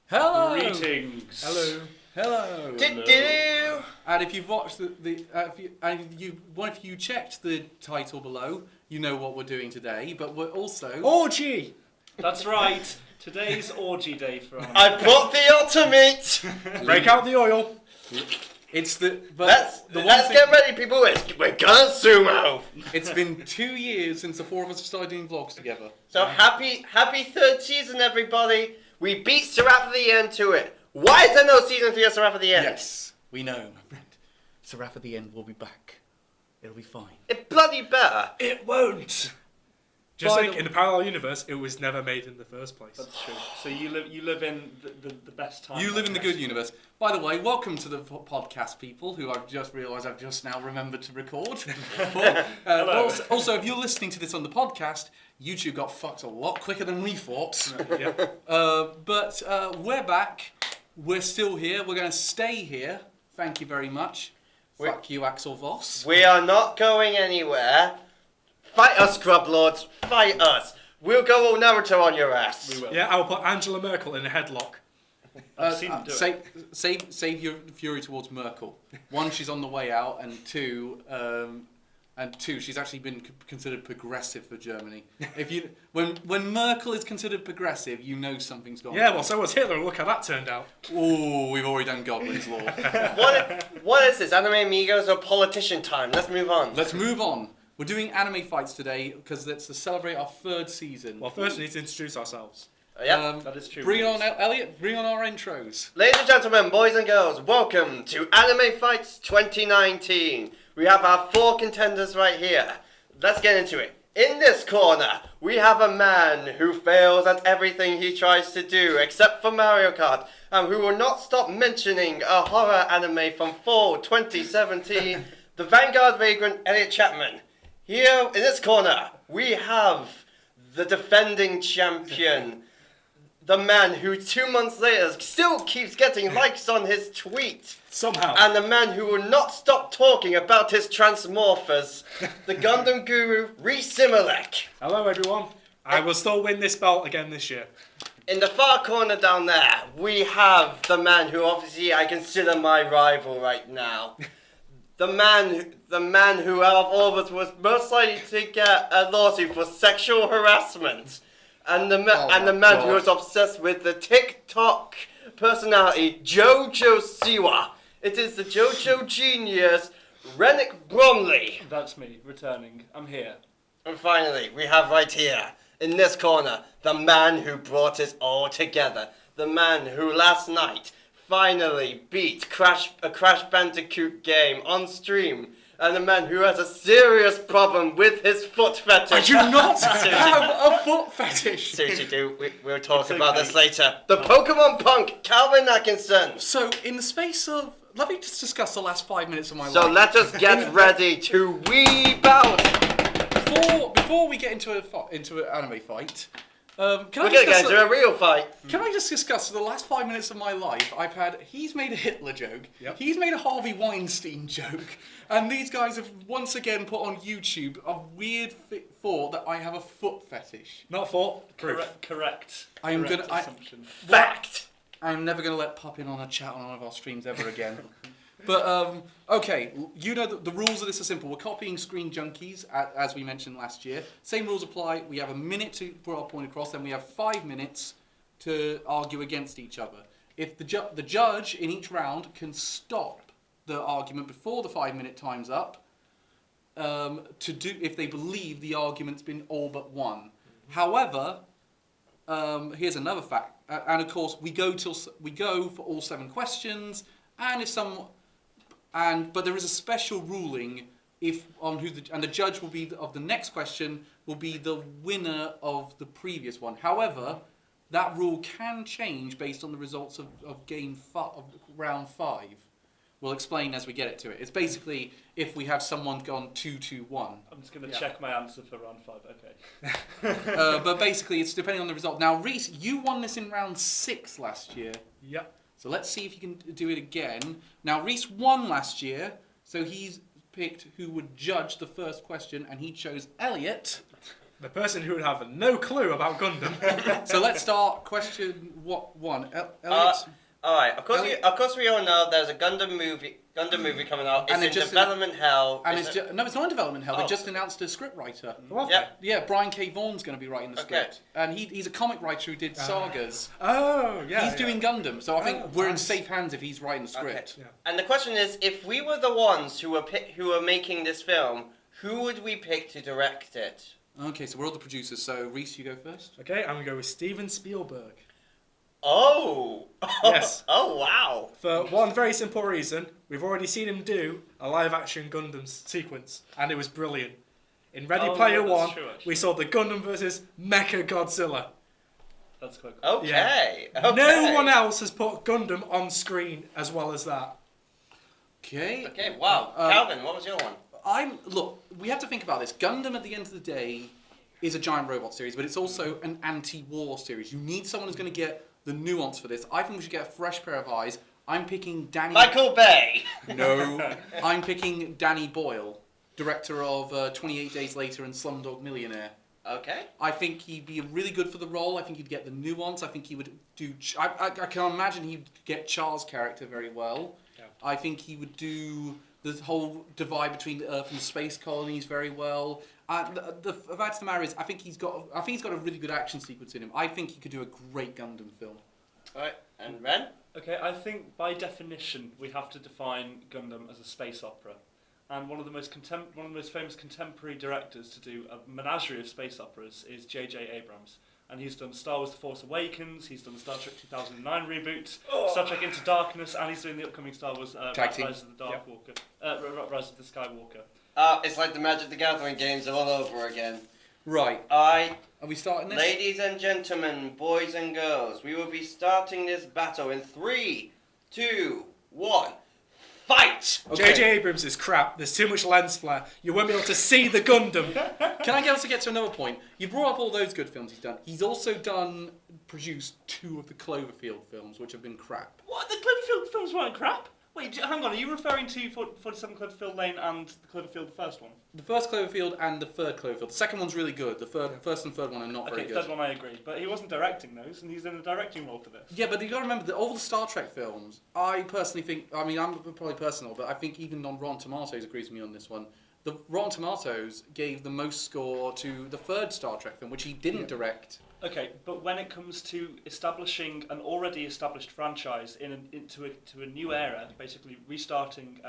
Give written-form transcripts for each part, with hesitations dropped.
Hello. Greetings. Hello. Hello. Hello. And if you've watched if you checked the title below, you know what we're doing today. But we're also Orgy. That's right. Today's orgy day for us. I brought the ultimate. Break out the oil. It's the but Let's the one let's thing, get ready, people. We're gonna sumo. It's been 2 years since the four of us have started doing vlogs together. So happy third season, everybody. We beat Seraph of the End to it. Why is there no season 3 of Seraph of the End? Yes, we know, my friend. Seraph at the end will be back. It'll be fine. It bloody better. It won't. Just By like the- in the parallel universe, it was never made in the first place. That's true. So you live in the best time. You live in the good universe. By the way, welcome to the podcast, people, who I've just realised I've just now remembered to record. Hello. Also, if you're listening to this on the podcast, YouTube got fucked a lot quicker than we thought. Yep. But we're back. We're still here. We're going to stay here. Thank you very much. Fuck you, Axel Voss. We are not going anywhere. Fight us, Scrub Lords. Fight us. We'll go all Naruto on your ass. We will. Yeah, I will put Angela Merkel in a headlock. I've seen him do it. Save your fury towards Merkel. One, she's on the way out, and two, she's actually been considered progressive for Germany. When Merkel is considered progressive, you know something's gone. Yeah, well, so was Hitler. Look how that turned out. Oh, we've already done Godwin's law. What is this? Anime Amigos or politician time? Let's move on. Let's move on. We're doing anime fights today because that's to celebrate our third season. Well, first we need to introduce ourselves. Yep. That is true. Bring on Elliot. Bring on our intros. Ladies and gentlemen, boys and girls, welcome to Anime Fights 2019. We have our 4 contenders right here. Let's get into it. In this corner, we have a man who fails at everything he tries to do, except for Mario Kart, and who will not stop mentioning a horror anime from fall 2017, the Vanguard vagrant Elliot Chapman. Here, in this corner, we have the defending champion, the man who 2 months later still keeps getting likes on his tweet. Somehow. And the man who will not stop talking about his transmorphers, the Gundam guru, Reece. Hello, everyone. I will still win this belt again this year. In the far corner down there, we have the man who obviously I consider my rival right now. The man who out of all of us was most likely to get a lawsuit for sexual harassment. And the man who was obsessed with the TikTok personality Jojo Siwa. It is the JoJo genius, Rennick Bromley. That's me returning. I'm here. And finally, we have right here, in this corner, the man who brought us all together. The man who last night finally beat a Crash Bandicoot game on stream. And the man who has a serious problem with his foot fetish. I do not have a foot fetish. Seriously, dude, we'll talk It's about okay. this later. The Pokemon punk, Calvin Atkinson. So, in the space of... Let me just discuss the last 5 minutes of my So life. let us get ready to weeb out. Before we get into an anime fight, We're gonna get into a real fight. Can I just discuss the last 5 minutes of my life? He's made a Hitler joke, Yep. he's made a Harvey Weinstein joke, and these guys have once again put on YouTube a weird thought that I have a foot fetish. Not for proof. Correct. I am Correct gonna- assumption. Fact. I'm never going to let Pop in on a chat on one of our streams ever again. But, okay, you know the rules of this are simple. We're copying Screen Junkies, as we mentioned last year. Same rules apply. We have a minute to put our point across, then we have 5 minutes to argue against each other. If the judge in each round can stop the argument before the 5 minute time's up, if they believe the argument's been all but won. However, here's another fact, and of course we go for all 7 questions, but there is a special ruling and the judge will be of the next question will be the winner of the previous one. However, that rule can change based on the results of round 5. We'll explain as we get it to it. It's basically if we have someone gone 2-2-1. I'm just going to check my answer for round 5. Okay. But basically, it's depending on the result. Now, Reece, you won this in round 6 last year. Yep. So let's see if you can do it again. Now, Reece won last year, so he's picked who would judge the first question, and he chose Elliot. The person who would have no clue about Gundam. So let's start question one. Elliot? Alright, Elliot? of course we all know there's a Gundam movie coming out. It's And in it just- development hell. And Is it's it- no, it's not in development hell. They Oh. just announced a scriptwriter. What? Yep. Yeah, Brian K. Vaughan's going to be writing the Okay. script, and he's a comic writer who did sagas. Oh, yeah. He's doing Gundam, so I think Oh, we're in nice. safe hands if he's writing the script. Yeah. And the question is, if we were the ones who were making this film, who would we pick to direct it? Okay, so we're all the producers. So Reece, you go first. Okay, I'm going to go with Steven Spielberg. Oh! Yes. Oh, wow. For one very simple reason, we've already seen him do a live-action Gundam sequence, and it was brilliant. In Ready Oh, Player yeah, that's One, true, actually. we saw the Gundam versus Mecha Godzilla. That's quite cool. Okay. Yeah. Okay. No one else has put Gundam on screen as well as that. Okay. Okay, wow. Calvin, what was your one? Look, we have to think about this. Gundam, at the end of the day, is a giant robot series, but it's also an anti-war series. You need someone who's going to get the nuance for this. I think we should get a fresh pair of eyes. I'm picking Danny... Michael Bay. No. I'm picking Danny Boyle, director of 28 Days Later and Slumdog Millionaire. Okay. I think he'd be really good for the role. I think he'd get the nuance. I think he would do... I can imagine he'd get Char's character very well. Yeah. I think he would do the whole divide between the Earth and the space colonies very well. The fact of the matter is, I think he's got a really good action sequence in him. I think he could do a great Gundam film. Alright, and Ren? Okay, I think by definition we have to define Gundam as a space opera, and one of the most famous contemporary directors to do a menagerie of space operas is J.J. Abrams, and he's done Star Wars: The Force Awakens, he's done the Star Trek 2009 reboot, Star Trek Into Darkness, and he's doing the upcoming Star Wars Tag team. Rise of the Dark Walker, Rise of the Skywalker. It's like the Magic the Gathering games all over again. Right. Alright, Are we starting this? ladies and gentlemen, boys and girls, we will be starting this battle in 3, 2, 1, fight! Okay. J.J. Abrams is crap. There's too much lens flare. You won't be able to see the Gundam. Can I also get to another point? You brought up all those good films he's done. He's also produced 2 of the Cloverfield films, which have been crap. What? The Cloverfield films weren't crap? Wait, hang on, are you referring to 47 Cloverfield Lane and the Cloverfield, the first one? The first Cloverfield and the third Cloverfield. The second one's really good. The first and third one are not Okay, very the good. third one I agree, but he wasn't directing those, and he's in a directing role for this. Yeah, but you got to remember that all the Star Trek films, I personally think, I mean, I'm probably personal, but I think even on Rotten Tomatoes agrees with me on this one. The Rotten Tomatoes gave the most score to the third Star Trek film, which he didn't direct. Okay, but when it comes to establishing an already established franchise into a new era, basically restarting,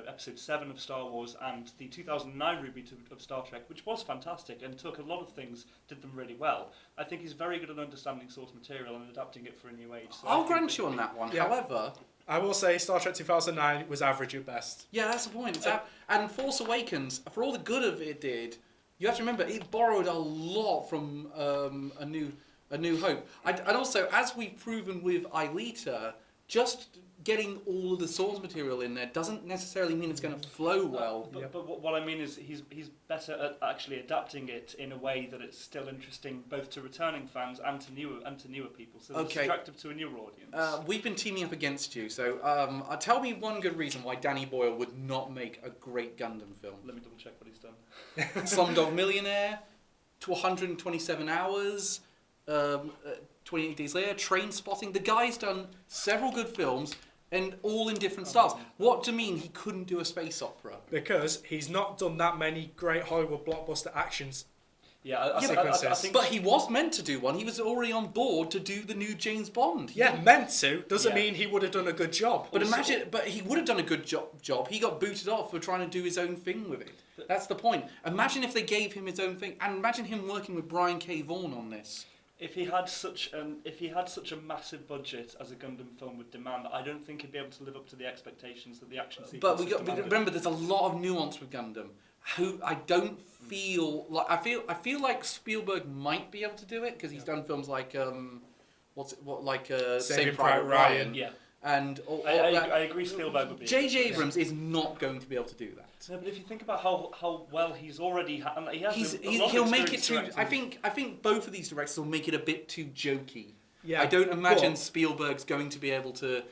Episode 7 of Star Wars and the 2009 reboot of Star Trek, which was fantastic and took a lot of things, did them really well. I think he's very good at understanding source material and adapting it for a new age. So I'll grant you on that one. Yeah. However, I will say Star Trek 2009 was average at best. yeah, that's the point. And Force Awakens, for all the good of it did, you have to remember it borrowed a lot from a New Hope. And also, as we've proven with Aelita, just getting all of the source material in there doesn't necessarily mean it's going to flow well. But what I mean is he's better at actually adapting it in a way that it's still interesting both to returning fans and to newer people. So it's Okay. attractive to a newer audience. We've been teaming up against you, so tell me one good reason why Danny Boyle would not make a great Gundam film. Let me double check what he's done. Slumdog Millionaire, 127 Hours, 28 Days Later, Train Spotting. The guy's done several good films, and all in different styles. What do you mean he couldn't do a space opera? Because he's not done that many great Hollywood blockbuster actions. Yeah, I sequences. think. But he was meant to do one. He was already on board to do the new James Bond. Yeah, meant to. Doesn't Yeah. mean he would have done a good job. But he would have done a good job. He got booted off for trying to do his own thing with it. That's the point. Imagine if they gave him his own thing, and imagine him working with Brian K. Vaughan on this. If he had such a massive budget as a Gundam film would demand, I don't think he'd be able to live up to the expectations that the action sequences But demanded. remember, there's a lot of nuance with Gundam. Who I don't feel like I feel like Spielberg might be able to do it because he's done films like Saving Private Ryan. Yeah, And I agree. Spielberg would be. J.J. Abrams is not going to be able to do that. No, but if you think about how well he's already, he has. a lot of He'll make it experience too. directing. I think both of these directors will make it a bit too jokey. Yeah, I don't imagine but- Spielberg's going to be able to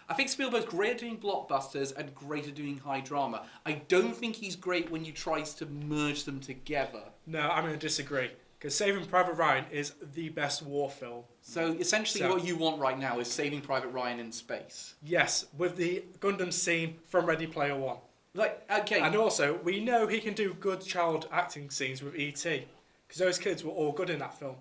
I think Spielberg's great at doing blockbusters and great at doing high drama. I don't think he's great when you tries to merge them together. No, I'm going to disagree. Because Saving Private Ryan is the best war film. So essentially what you want right now is Saving Private Ryan in space. Yes, with the Gundam scene from Ready Player One. Like, okay. And also, we know he can do good child acting scenes with E.T. Because those kids were all good in that film.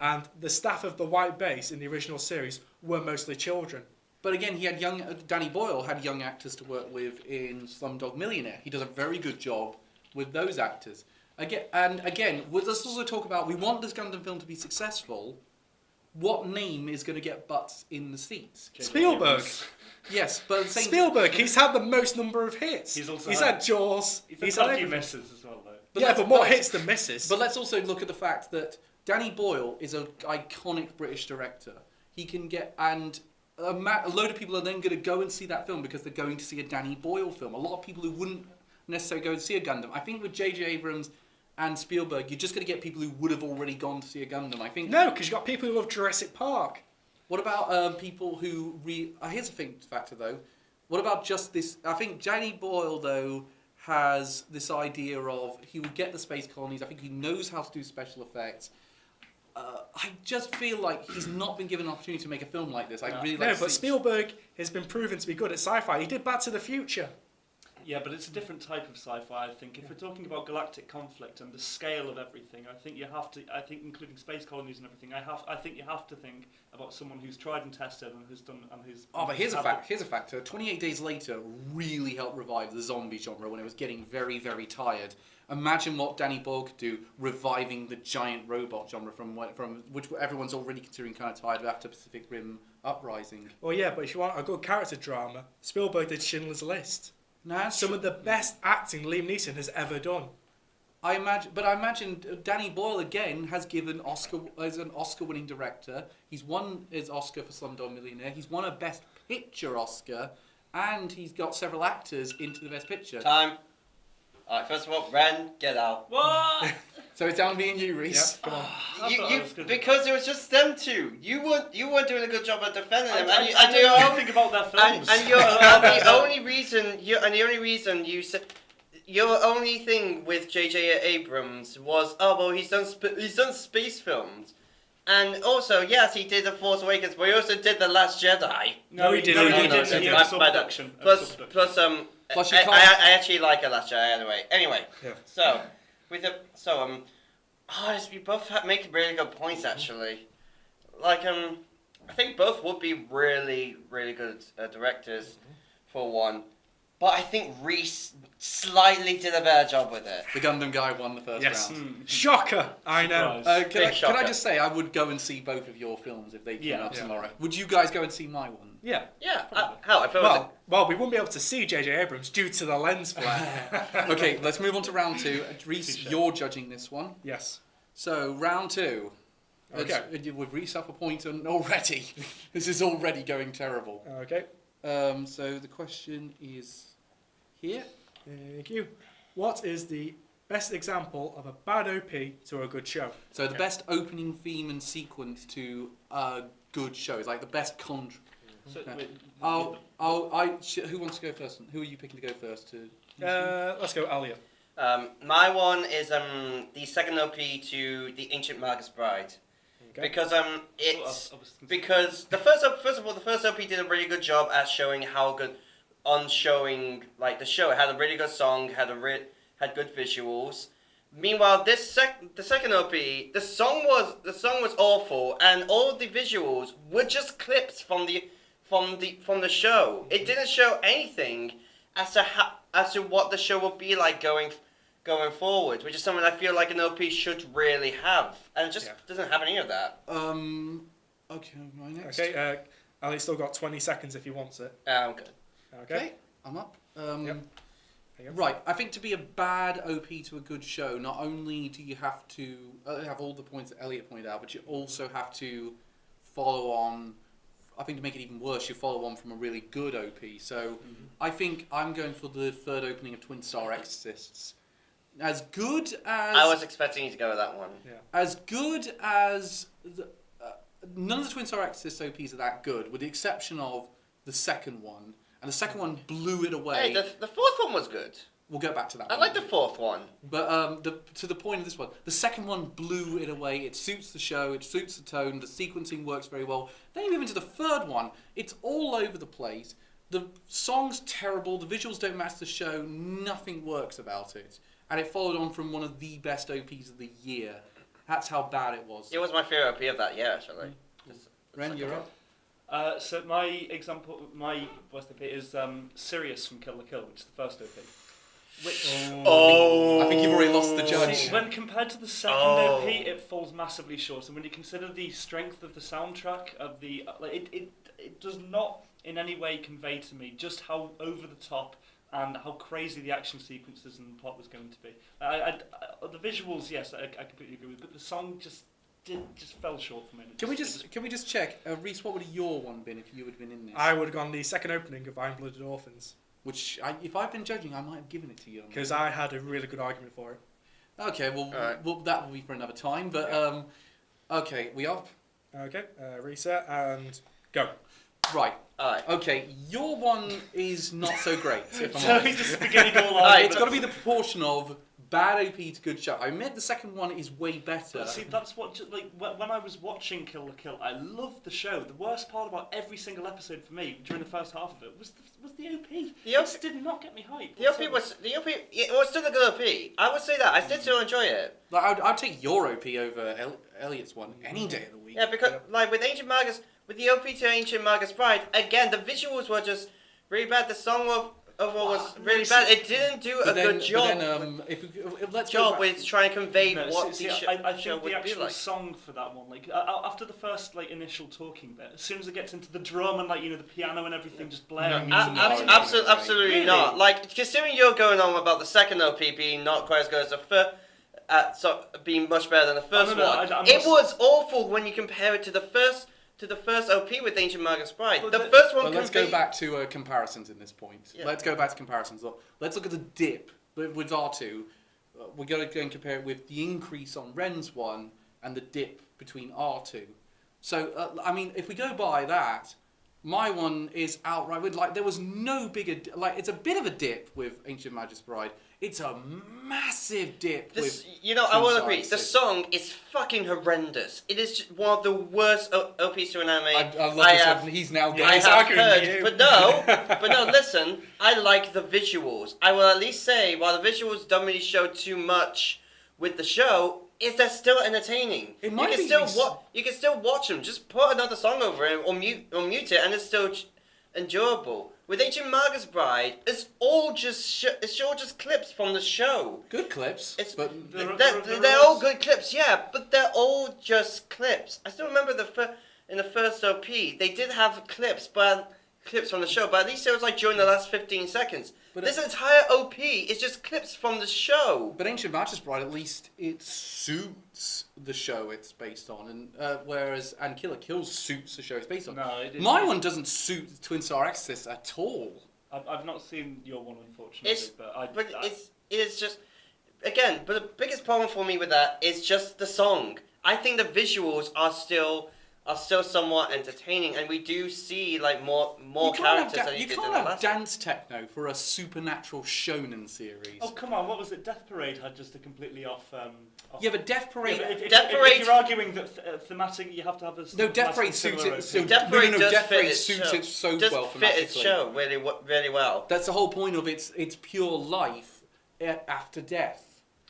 And the staff of the White Base in the original series were mostly children. But again, he had Danny Boyle had young actors to work with in Slumdog Millionaire. He does a very good job with those actors. Again, let's also talk about, we want this Gundam film to be successful. What name is going to get butts in the seats? Spielberg. Yes, but at the same Spielberg, he's had the most number of hits. He's also had Jaws. He's had a few misses as well, though. But more hits than misses. But let's also look at the fact that Danny Boyle is an iconic British director. He can get, and a load of people are then going to go and see that film because they're going to see a Danny Boyle film. A lot of people who wouldn't necessarily go and see a Gundam. I think with J.J. Abrams and Spielberg, you're just going to get people who would have already gone to see a Gundam. I think. No, because you've got people who love Jurassic Park. What about people who... here's a factor, though. What about just this... I think Danny Boyle, though, has this idea of... He will get the space colonies. I think he knows how to do special effects. I just feel like he's not been given an opportunity to make a film like this. But Spielberg has been proven to be good at sci-fi. He did Back to the Future. Yeah, but it's a different type of sci-fi, I think. If we're talking about galactic conflict and the scale of everything, I think you have to, including space colonies and everything, I think you have to think about someone who's tried and tested and who's done, and who's... Oh, but here's a factor. 28 Days Later really helped revive the zombie genre when it was getting very, very tired. Imagine what Danny Boyle could do reviving the giant robot genre from which everyone's already considering kind of tired of after Pacific Rim Uprising. Well, yeah, but if you want a good character drama, Spielberg did Schindler's List. No, some of the best acting Liam Neeson has ever done. I imagine Danny Boyle again has given as an Oscar-winning director. He's won his Oscar for Slumdog Millionaire. He's won a Best Picture Oscar, and he's got several actors into the Best Picture. Time. All right, first of all, Ren, get out. What? So it's down to me and you, Reece. Yep, come on. Because it was just them two. You weren't doing a good job at defending them. I know nothing about their films. And the only reason you said your only thing with J.J. Abrams was, oh well, he's done space films. And also, yes, he did The Force Awakens, but he also did The Last Jedi. No, he didn't. Plus, I actually like The Last Jedi anyway. Yeah. So, you both make really good points actually. Like, I think both would be really, really good directors for one. But I think Reece slightly did a better job with it. The Gundam guy won the first round. Shocker! I know. Can I just say, I would go and see both of your films if they came out tomorrow. Would you guys go and see my one? Yeah. Yeah. Well, we wouldn't be able to see J.J. Abrams due to the lens flare. Okay, let's move on to round two. Reece, you're judging this one. Yes. So, round two. Okay. With Reece up a point already. This is already going terrible. Okay. So the question is here. Thank you. What is the best example of a bad OP to a good show? So the best opening theme and sequence to a good show is like the best So, who wants to go first? Who are you picking to go first? Let's go, Elliot. My one is the second OP to The Ancient Magus Bride. Okay. Because the first OP did a really good job at showing how good like the show. It had a really good song, had good visuals. Meanwhile, the second OP, the song was awful, and all the visuals were just clips from the show. It didn't show anything as to what the show will be like going forward, which is something I feel like an OP should really have, and it just doesn't have any of that. Okay, my next. Okay, Ali's still got 20 seconds if he wants it. I'm good. Okay, I'm up. Yep. Right, I think to be a bad OP to a good show, not only do you have to have all the points that Elliot pointed out, but you also have to follow on. I think to make it even worse, you follow on from a really good OP. So I think I'm going for the third opening of Twin Star Exorcists. As good as... I was expecting you to go with that one. Yeah. As good as none of the Twin Star Axis OPs are that good, with the exception of the second one. And the second one blew it away. Hey, the fourth one was good. We'll go back to that. I like the fourth one. But to the point of this one, the second one blew it away. It suits the show, it suits the tone, the sequencing works very well. Then you move into the third one, it's all over the place. The song's terrible, the visuals don't match the show, nothing works about it. And it followed on from one of the best OPs of the year. That's how bad it was. It was my favourite OP of that year, actually. Ren, you're up. So my example, my worst OP is Sirius from Kill la Kill, which is the first OP. Which, I think you've already lost the judge. See, when compared to the second OP, it falls massively short. And when you consider the strength of the soundtrack, of the it does not in any way convey to me just how over the top and how crazy the action sequences and the plot was going to be. The visuals, yes, I completely agree with, but the song just fell short for me. Can we just check, Reece? What would your one been if you had been in this? I would have gone the second opening of Iron Blooded Orphans. Which, if I've been judging, I might have given it to you. Because I had a really good argument for it. Okay, well, Alright. That will be for another time. But okay, we up. Okay, reset and go. Right. Alright. Okay, your one is not so great. If I'm So honest. he's just beginning all Alright, It's got to be the proportion of bad OP to good show. I admit the second one is way better. But see, that's what, like, when I was watching Kill la Kill, I loved the show. The worst part about every single episode for me during the first half of it was the OP. The OP It just did not get me hyped. The OP it was still a good OP. I would say that. I did still enjoy it. Like, I'd take your OP over Elliot's one any day of the week. Yeah, because like with the OP to Ancient Magus Bride, again the visuals were just really bad. The song overall was really bad. It didn't do a good job. But then, if let's go back. with trying to convey No, what see, the I show think the would be actual like. song for that one, like after the first like initial talking bit, as soon as it gets into the drum and like the piano and everything just blaring, No, Absolutely Really? not. Like considering you're going on about the second OP being not quite as good as the first, being much better than the first no, one. I'm It not- was awful when you compare it to the first OP with Ancient Magus Bride. But The the- first one. But let's go back to comparisons in this point. Yeah. Let's go back to comparisons. Let's look at the dip with R2. We're going to go and compare it with the increase on Ren's one and the dip between R2. So, I mean, if we go by that, my one is outright with there was no bigger it's a bit of a dip with Ancient Magus Bride. It's a massive dip with. I will Twin agree. Sides. The song is fucking horrendous. It is just one of the worst OPs to an anime I love this. He's now Yeah, going. I He's have arguing with heard. you. But no, listen. I like the visuals. I will at least say, while the visuals don't really show too much with the show, they're still entertaining. It might you can be still these- you can still watch them. Just put another song over it or mute it, and it's still enjoyable. With Ancient Magus Bride, it's all just clips from the show. Good clips. They're There all is- good clips, yeah, but they're all just clips. I still remember in the first OP, they did have clips from the show, but at least it was like during the last 15 seconds. But this entire OP is just clips from the show. But Ancient Magus Bride, at least it suits the show it's based on, and whereas Kill la Kill suits the show it's based on. No, it My didn't. one doesn't suit Twin Star Axis at all. I've not seen your one, unfortunately, It is just again. But the biggest problem for me with that is just the song. I think the visuals are still somewhat entertaining, and we do see like more characters than you You did in can't the have last. dance techno for a supernatural shonen series. Oh come on! What was it? Death Parade had just a completely off. Yeah, but Death Parade. Yeah, but if Death Parade- you're arguing that thematic, you have to have a. No, Death Parade thematic suits similar it. OP. So Death Parade does Death fit Parade its suits show. it so Does well fit its thematically. show really well. That's the whole point of its pure life after death.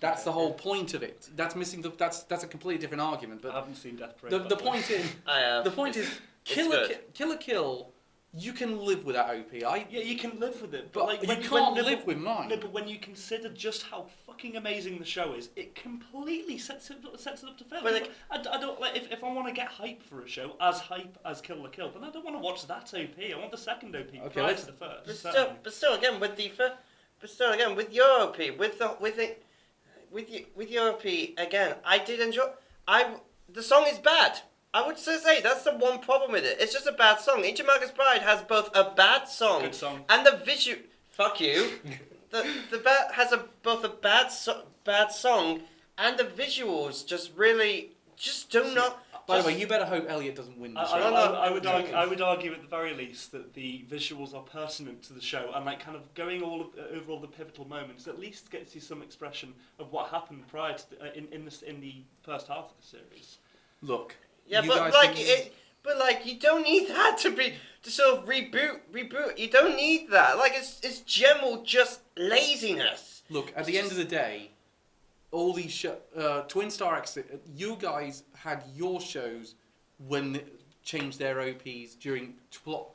That's the whole point of it. That's missing that's a completely different argument. I But haven't seen Death Parade. the point is I have. the point is Kill la Kill. You can live with that OP. Yeah, you can live with it, But like you when can't when- live with mine. No, but when you consider just how fucking amazing the show is, it completely sets it up to fail. But like- I don't like if I want to get hype for a show as hype as Kill la Kill, then I don't want to watch that OP. I want the second OP Okay, prior let's- to the first. But still, again, with your OP, with your OP, again, I did enjoy. The song is bad. I would say that's the one problem with it. It's just a bad song. Ancient Magus Bride has both a bad song, Good song. and the visual. Fuck you. the bad has both a bad song and the visuals just really do not By the way, you better hope Elliot doesn't win this. I would argue at the very least that the visuals are pertinent to the show, and like kind of going over all the pivotal moments at least gets you some expression of what happened prior to in the first half of the series. Look. Yeah, you but guys like you don't need that to sort of reboot. You don't need that. Like it's general just laziness. Look, at the end of the day, all these Twin Star X, you guys had your shows when they changed their OPs during plot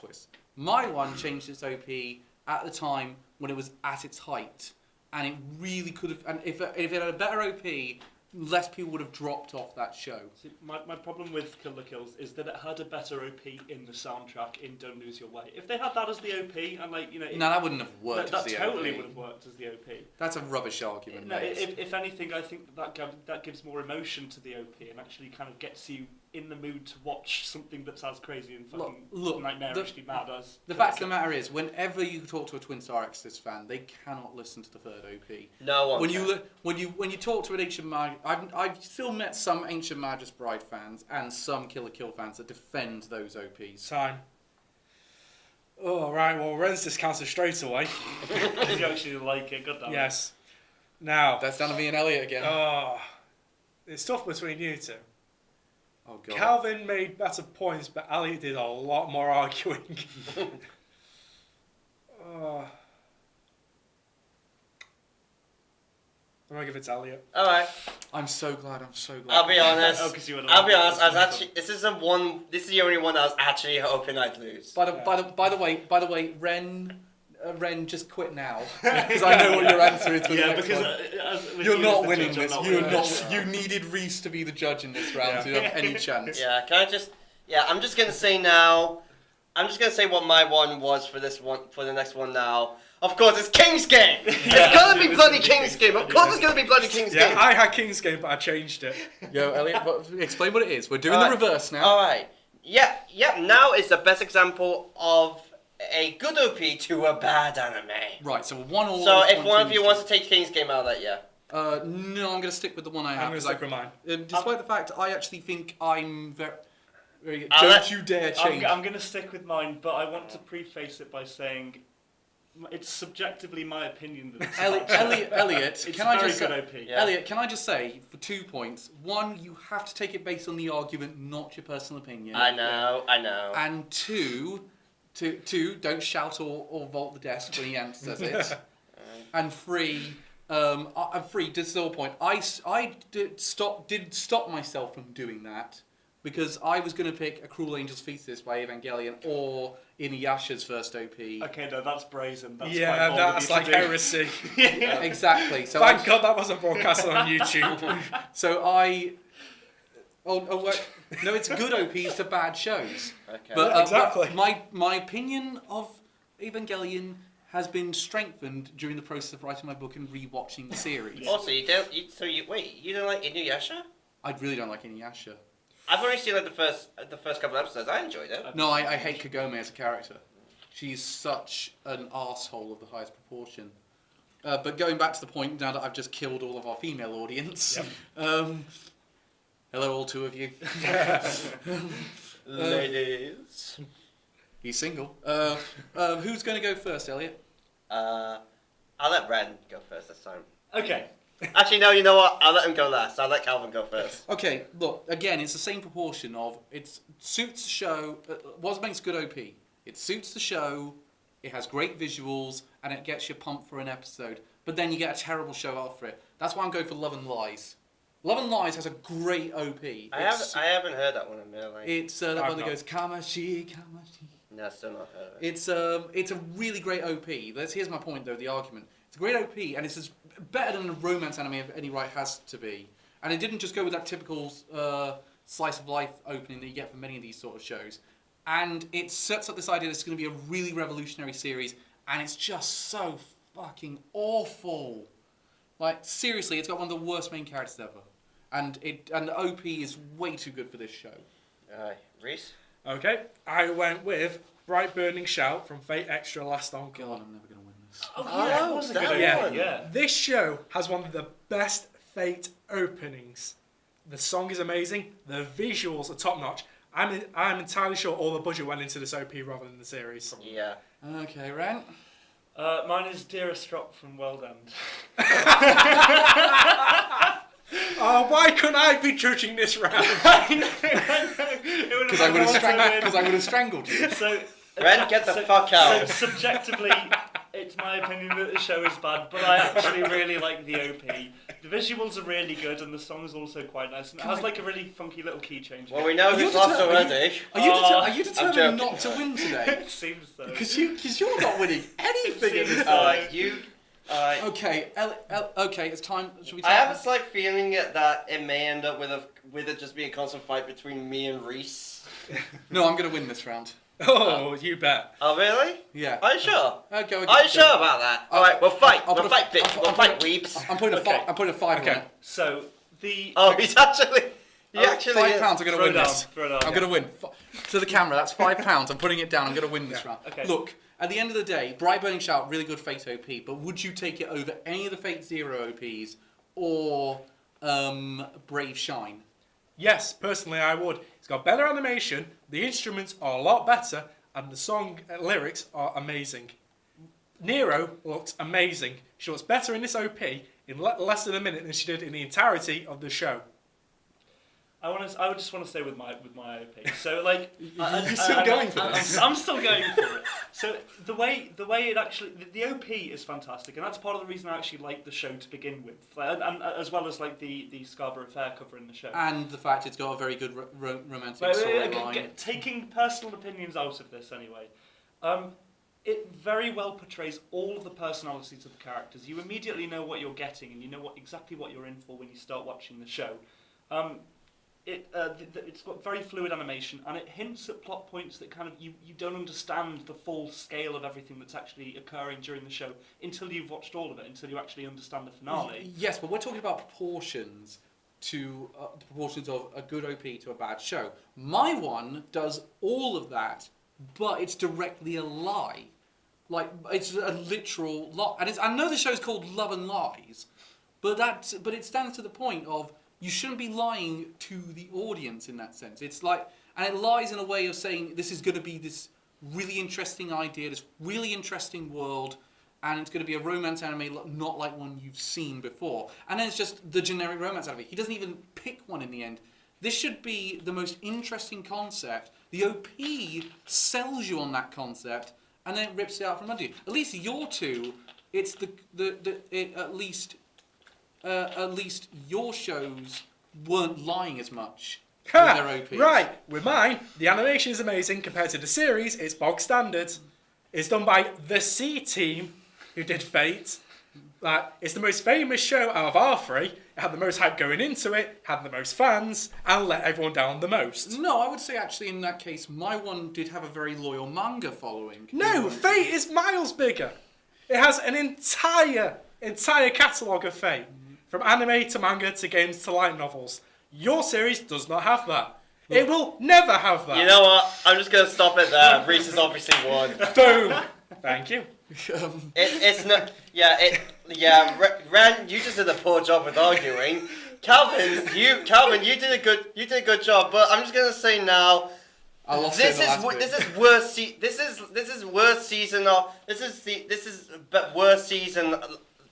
twists. My one changed its OP at the time when it was at its height, and it really could have. And if it had a better OP, less people would have dropped off that show. See, my problem with Kill la Kills is that it had a better OP in the soundtrack in Don't Lose Your Way. If they had that as the OP, and like no, that wouldn't have worked. That as the totally OP. would have worked as the OP. That's a rubbish argument. No, mate. if anything, I think that gives more emotion to the OP and actually kind of gets you in the mood to watch something that's as crazy and fucking nightmarishly mad as. The fact of the matter is, whenever you talk to a Twin Star Exorcist fan, they cannot listen to the third OP. No one. When you talk to an Ancient Mag, I've still met some Ancient Magus Bride fans and some Kill la Kill fans that defend those OPs. Time. Oh, right, well, Ren's discounted straight away. You actually like it, good damn it. Yes. Now. That's down to me and Elliot again. Oh, it's tough between you two. Oh, God. Calvin made better points, but Elliot did a lot more arguing. I'm gonna give it to Elliot. All right. I'm so glad. I'll be honest. Oh, 'cause you were I'll be honest. This is the only one I was actually hoping I'd lose. By the way, Ren, just quit now because I know what your answer is for the next one. You're not winning this. You needed Reece to be the judge in this round to have any chance. Yeah. Can I just? Yeah. I'm just gonna say now. I'm just gonna say what my one was for this one for the next one now. Of course, it's King's Game. It's gonna be bloody King's Game. Of course, it's gonna be bloody King's Game. Yeah, I had King's Game, but I changed it. Yo, Elliot, explain what it is. We're doing the reverse now. All right. Yeah. Now is the best example of a good OP to a bad anime. Right. So one all. So if one of you wants to take King's Game out of that, yeah. No, I'm gonna stick with the one I have. I'm gonna stick with mine. Despite the fact I actually think I'm very. I'll Don't you dare change. I'm going to stick with mine, but I want to preface it by saying it's subjectively my opinion that it's Elliot, it's can I very just good say, OP. Yeah. Elliot, can I just say for 2 points? One, you have to take it based on the argument, not your personal opinion. I know. And two, don't shout or vault the desk when he answers it. And three, this is the whole point. I did stop myself from doing that. Because I was going to pick A Cruel Angel's Thesis by Evangelion or Inuyasha's first OP. Okay, no, that's brazen. That's Yeah, that's like heresy. Exactly. So Thank God that wasn't broadcasted on YouTube. So I... Oh, wait. No, it's good OPs to bad shows. Okay. But, Yeah, exactly. But my opinion of Evangelion has been strengthened during the process of writing my book and rewatching the series. Also, you don't like Inuyasha? I really don't like Inuyasha. I've only seen like the first couple of episodes. I enjoyed it. No, I hate Kagome as a character. She's such an arsehole of the highest proportion. But going back to the point, now that I've just killed all of our female audience. Yep. Hello, all two of you. Ladies. He's single. Who's going to go first, Elliot? I'll let Ren go first this time. Okay. Actually, no, you know what? I'll let him go last. I'll let Calvin go first. Okay, look, again, it's the same proportion of, it suits the show, what makes good OP? It suits the show, it has great visuals, and it gets you pumped for an episode, but then you get a terrible show after it. That's why I'm going for Love and Lies. Love and Lies has a great OP. I haven't heard that one in my life. It's that one that goes, Kamashi, Kamashi. No, still not heard of it. It's a really great OP. Here's my point, though, the argument. It's a great OP, and it's better than a romance anime of any right has to be. And it didn't just go with that typical slice of life opening that you get from many of these sort of shows. And it sets up this idea that it's going to be a really revolutionary series, and it's just so fucking awful. Like, seriously, it's got one of the worst main characters ever. And the OP is way too good for this show. Reece? Okay, I went with Bright Burning Shout from Fate Extra Last Uncle. God, I'm never going to win this. Oh, yeah, that was a good that one. one. Yeah. This show has one of the best Fate openings The song is amazing. The visuals are top notch. I'm entirely sure all the budget went into this OP rather than the series. Yeah. Okay, Ren. Mine is Dearest Drop from World End. Why couldn't I be judging this round? Because I would have strangled you. So, Ren, get the fuck out. So subjectively, it's my opinion that the show is bad, but I actually really like the OP. The visuals are really good, and the song's also quite nice. And it has like a really funky little key change. Well, we know who's lost already. Are you determined not to win today? It seems so. Because you're not winning anything in this. Okay, okay, it's time. Should we? I have a slight feeling that it may end up with it just being a constant fight between me and Reece. No, I'm going to win this round. Oh, you bet. Oh, really? Yeah. Are you sure? Okay. Are you sure about that? Alright, we'll fight. We'll fight, bitch. We'll fight, weeps. I'm putting a Okay. I'm putting a 5 on it. So the Oh, he's actually... He actually £5. is. I'm going to win down, this. throw down. I'm going to win. To the camera, that's £5. I'm putting it down. I'm going to win this round. Okay. Look, at the end of the day, Bright Burning Shout, really good Fate OP, but would you take it over any of the Fate Zero OPs or Brave Shine? Yes, personally I would. It's got better animation, the instruments are a lot better, and the song lyrics are amazing. Nero looks amazing. She looks better in this OP in less than a minute than she did in the entirety of the show. I would just want to stay with my OP. So like, You're still going for this? I'm still going for it. So the way it actually the OP is fantastic, and that's part of the reason I actually like the show to begin with, and as well as like the Scarborough Fair cover in the show. And the fact it's got a very good romantic But, storyline. taking personal opinions out of this anyway, it very well portrays all of the personalities of the characters. You immediately know what you're getting, and you know exactly what you're in for when you start watching the show. It's got very fluid animation, and it hints at plot points that kind of you don't understand the full scale of everything that's actually occurring during the show until you've watched all of it, until you actually understand the finale. Yes, but we're talking about proportions to the proportions of a good OP to a bad show. My one does all of that, but it's directly a lie. Like, it's a literal lie. And I know the show's called Love and Lies, but it stands to the point of you shouldn't be lying to the audience in that sense. It's like, and it lies in a way of saying this is going to be this really interesting idea, this really interesting world, and it's going to be a romance anime not like one you've seen before. And then it's just the generic romance anime. He doesn't even pick one in the end. This should be the most interesting concept. The OP sells you on that concept, and then it rips it out from under you. At least your two, it's at least your shows weren't lying as much with their OPs. Right, with mine, the animation is amazing. Compared to the series, it's bog standard. It's done by the C Team, who did Fate. It's the most famous show out of our three. It had the most hype going into it, had the most fans, and let everyone down the most. No, I would say actually in that case, my one did have a very loyal manga following. No, Fate is miles bigger. It has an entire catalogue of Fate. From anime to manga to games to light novels. Your series does not have that. It will never have that. You know what? I'm just going to stop it there. Reece has obviously won. Boom. Thank you. It's not... Ren, you just did a poor job with arguing. Calvin, you did a good job. But I'm just going to say now... This is worst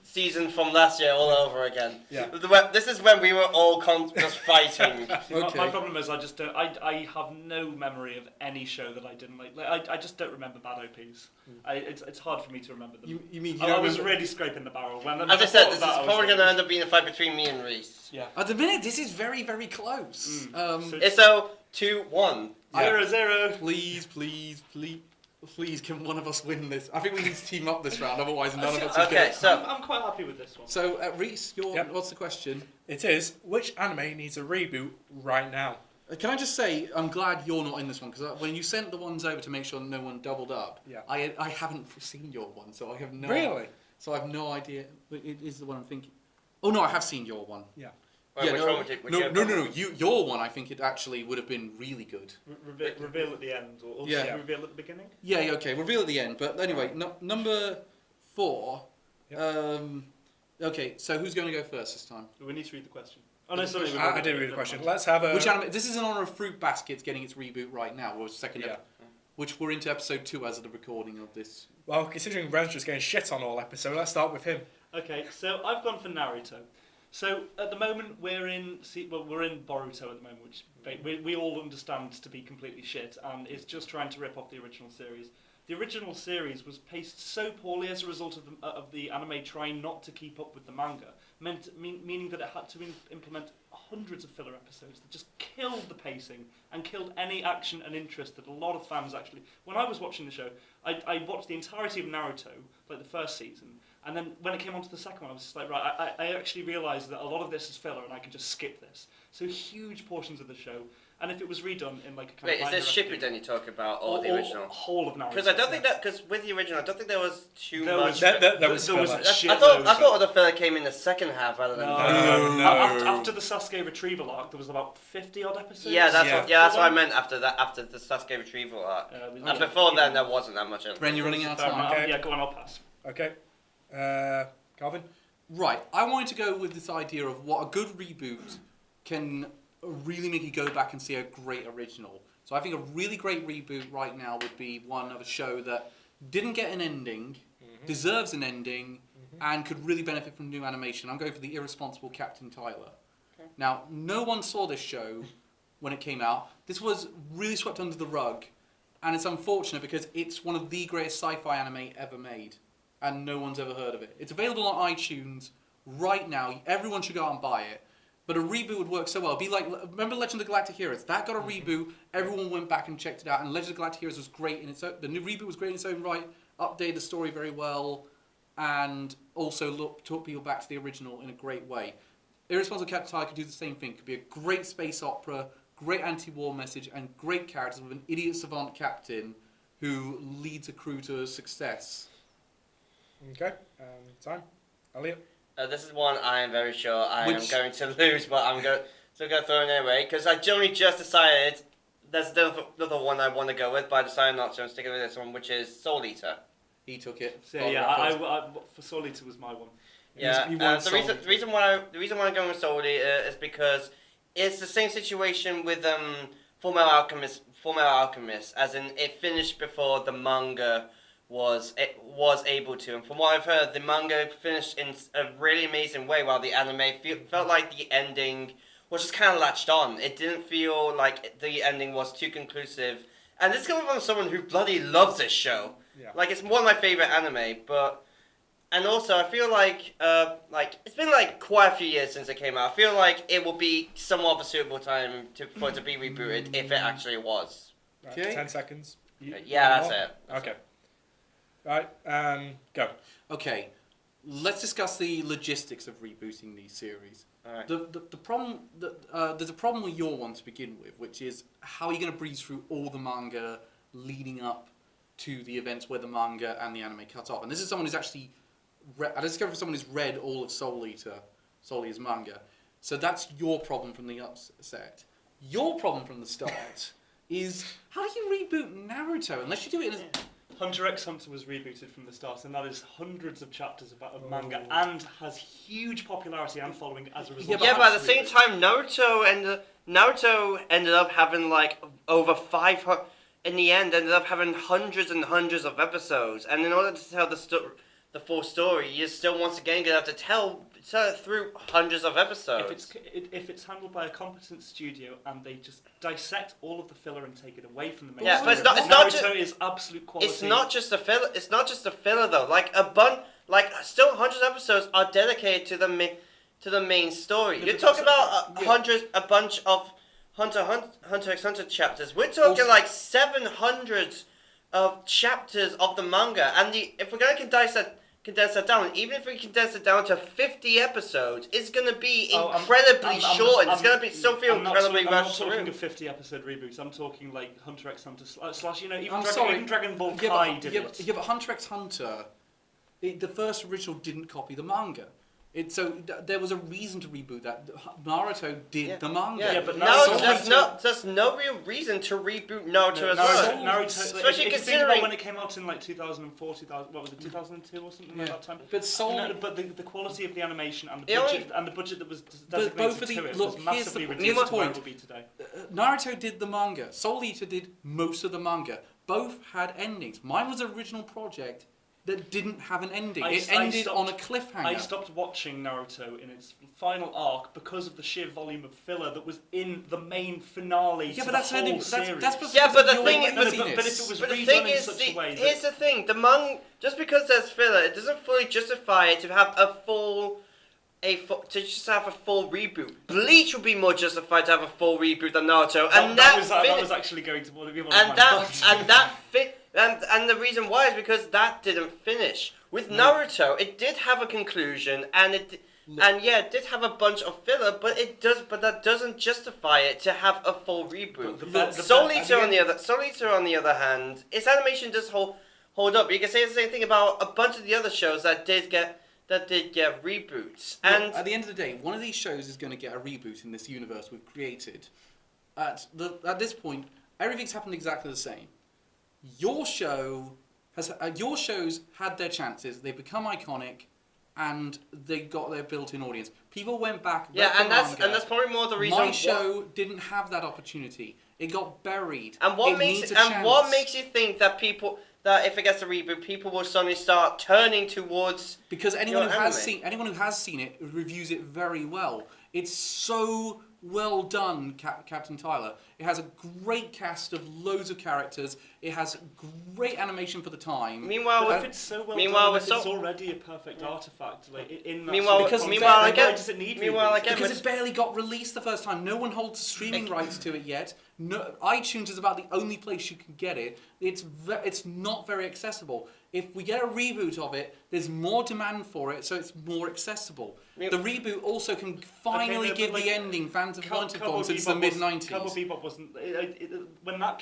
season from last year all over again. Yeah. This is when we were all just fighting. Okay. My problem is I have no memory of any show that I didn't like. I just don't remember bad OPs. It's hard for me to remember them. You mean I was really scraping the barrel. As I said, this is probably going to end up being a fight between me and Reece. Yeah. At the minute, this is very, very close. It's 2-1. 0-0. Please, can one of us win this? I think we need to team up this round, otherwise none of us will Okay, get it. so I'm quite happy with this one. So, Reece, Yep. what's the question? It is, which anime needs a reboot right now? Can I just say, I'm glad you're not in this one, because when you sent the ones over to make sure no one doubled up, Yeah. I haven't seen your one, so I have no Really? So I have no idea. But it is the one I'm thinking. Oh no, I have seen your one. Yeah. Wait, which one would you No. Your one, I think it actually would have been really good. Reveal at the end, or Yeah. reveal at the beginning? Yeah, okay, reveal at the end. But anyway, number 4. Yep. Okay, so who's going to go first this time? We need to read the question. Oh no, sorry. I didn't read the question. Let's have a... Which anime? This is in honor of Fruit Basket's getting its reboot right now, or second, Yeah. which we're into episode 2 as of the recording of this. Well, considering Ren's just getting shit on all episode, let's start with him. Okay, so I've gone for Naruto. So at the moment we're in Boruto at the moment, which we all understand to be completely shit, and it's just trying to rip off the original series. The original series was paced so poorly as a result of the anime trying not to keep up with the manga, meaning that it had to implement hundreds of filler episodes that just killed the pacing and killed any action and interest that a lot of fans actually... When I was watching the show, I watched the entirety of Naruto, like the first season, and then when it came on to the second one, I was just like, right, I actually realised that a lot of this is filler and I can just skip this. So huge portions of the show, and if it was redone in like a kind Wait, of... is this Shippuden you talk about, or the original? Whole of Naruto. Because I don't think that, because with the original, I don't think there was too much. There was filler. I thought all the filler came in the second half rather than. No. After the Sasuke retrieval arc, there was about 50 odd episodes. Yeah, that's what I meant after that. After the Sasuke retrieval arc, and before then there wasn't that much. Ren, you're running out of time. Okay. Yeah, go on, I'll pass. Okay. Calvin? Right, I wanted to go with this idea of what a good reboot can really make you go back and see a great original. So I think a really great reboot right now would be one of a show that didn't get an ending, deserves an ending, and could really benefit from new animation. I'm going for The Irresponsible Captain Tyler. Okay. Now, no one saw this show when it came out. This was really swept under the rug, and it's unfortunate because it's one of the greatest sci-fi anime ever made, and no one's ever heard of it. It's available on iTunes right now. Everyone should go out and buy it. But a reboot would work so well. It'd be like, remember Legend of the Galactic Heroes? That got a reboot. Everyone went back and checked it out, and Legend of the Galactic Heroes was great in its own. The new reboot was great in its own right. Updated the story very well, and also took people back to the original in a great way. Irresponsible Captain Tyler could do the same thing. Could be a great space opera, great anti-war message, and great characters with an idiot savant captain who leads a crew to success. Okay. Time. Elliot? This is one I am very sure I am going to lose, but I'm still going to throw it anyway, because I only just decided there's another one I want to go with, but I decided not to. I'm sticking with this one, which is Soul Eater. He took it. So I for Soul Eater was my one. Yeah, the reason why I'm going with Soul Eater is because it's the same situation with Fullmetal Alchemist, as in it finished before the manga was able to, and from what I've heard, the manga finished in a really amazing way, while the anime felt like the ending was just kind of latched on. It didn't feel like the ending was too conclusive, and this is coming from someone who bloody loves this show. Yeah. Like, it's one of my favorite anime, and also I feel like it's been like quite a few years since it came out. I feel like it will be somewhat of a suitable time for it to be rebooted if it actually was. Right, Okay. 10 seconds. Yeah, that's it. Okay. Right, go. Okay, let's discuss the logistics of rebooting these series. Alright. The problem there's a problem with your one to begin with, which is how are you going to breeze through all the manga leading up to the events where the manga and the anime cut off. And this is someone who's actually I discovered someone who's read all of Soul Eater's manga. So that's your problem from the upset. Your problem from the start is how do you reboot Naruto unless you do it in a... Hunter x Hunter was rebooted from the start, and that is hundreds of chapters of manga, and has huge popularity and following as a result. Yeah, but at the same time, Naruto ended up having like over 500. In the end, ended up having hundreds and hundreds of episodes, and in order to tell the full story, you still once again gonna have to tell it through hundreds of episodes. If it's handled by a competent studio and they just dissect all of the filler and take it away from the main Yeah, story, but it's not just, Naruto is absolute quality. It's not just the filler. It's not just the filler though. Still hundreds of episodes are dedicated to the main story. You're talking about a bunch of Hunter x Hunter chapters. We're talking like 700 of chapters of the manga, and if we're going to condense that down, even if we condense it down to 50 episodes, it's going to be incredibly short, and it's going to still feel incredibly rushed through. I'm not talking of 50 episode reboots. I'm talking like Hunter x Hunter slash even Dragon Ball Kai did it. Yeah, but Hunter x Hunter, the first original didn't copy the manga. There was a reason to reboot that. Naruto did the manga. Yeah, but there's no real reason to reboot Naruto as well. Naruto, especially if you think considering about when it came out in like 2004, 2000, what was it, 2002 or something like that time? But the quality of the animation and the budget that was designated to it was massively reduced to where it would be today. Naruto did the manga. Soul Eater did most of the manga. Both had endings. Mine was an original project that didn't have an ending. It ended on a cliffhanger. I stopped watching Naruto in its final arc because of the sheer volume of filler that was in the main finale to the whole series. But if it was redone in such a way... Here's the thing, just because there's filler, it doesn't fully justify it to have a full reboot. Bleach would be more justified to have a full reboot than Naruto, that was actually going to be one of my thoughts. And the reason why is because that didn't finish. With Naruto, it did have a conclusion, and it did have a bunch of filler, but that doesn't justify it to have a full reboot. Soul Eater on the other hand, its animation does hold up. You can say the same thing about a bunch of the other shows that did get reboots. And at the end of the day, one of these shows is going to get a reboot in this universe we've created. At this point, everything's happened exactly the same. Your shows had their chances. They've become iconic, and they got their built-in audience. People went back. And that's probably more the reason. My show didn't have that opportunity. It got buried. And what makes you think that if it gets a reboot, people will suddenly start turning towards? Because anyone who has seen it reviews it very well. It's so well done, Captain Tyler. It has a great cast of loads of characters. It has great animation for the time. Meanwhile, if it's so well done, it's already a perfect artifact. Because it barely got released the first time. No one holds streaming rights to it yet. No, iTunes is about the only place you can get it. It's not very accessible. If we get a reboot of it, there's more demand for it, so it's more accessible. The reboot also can finally give the ending fans have wanted for since the mid-90s. Cowboy Bebop wasn't... when that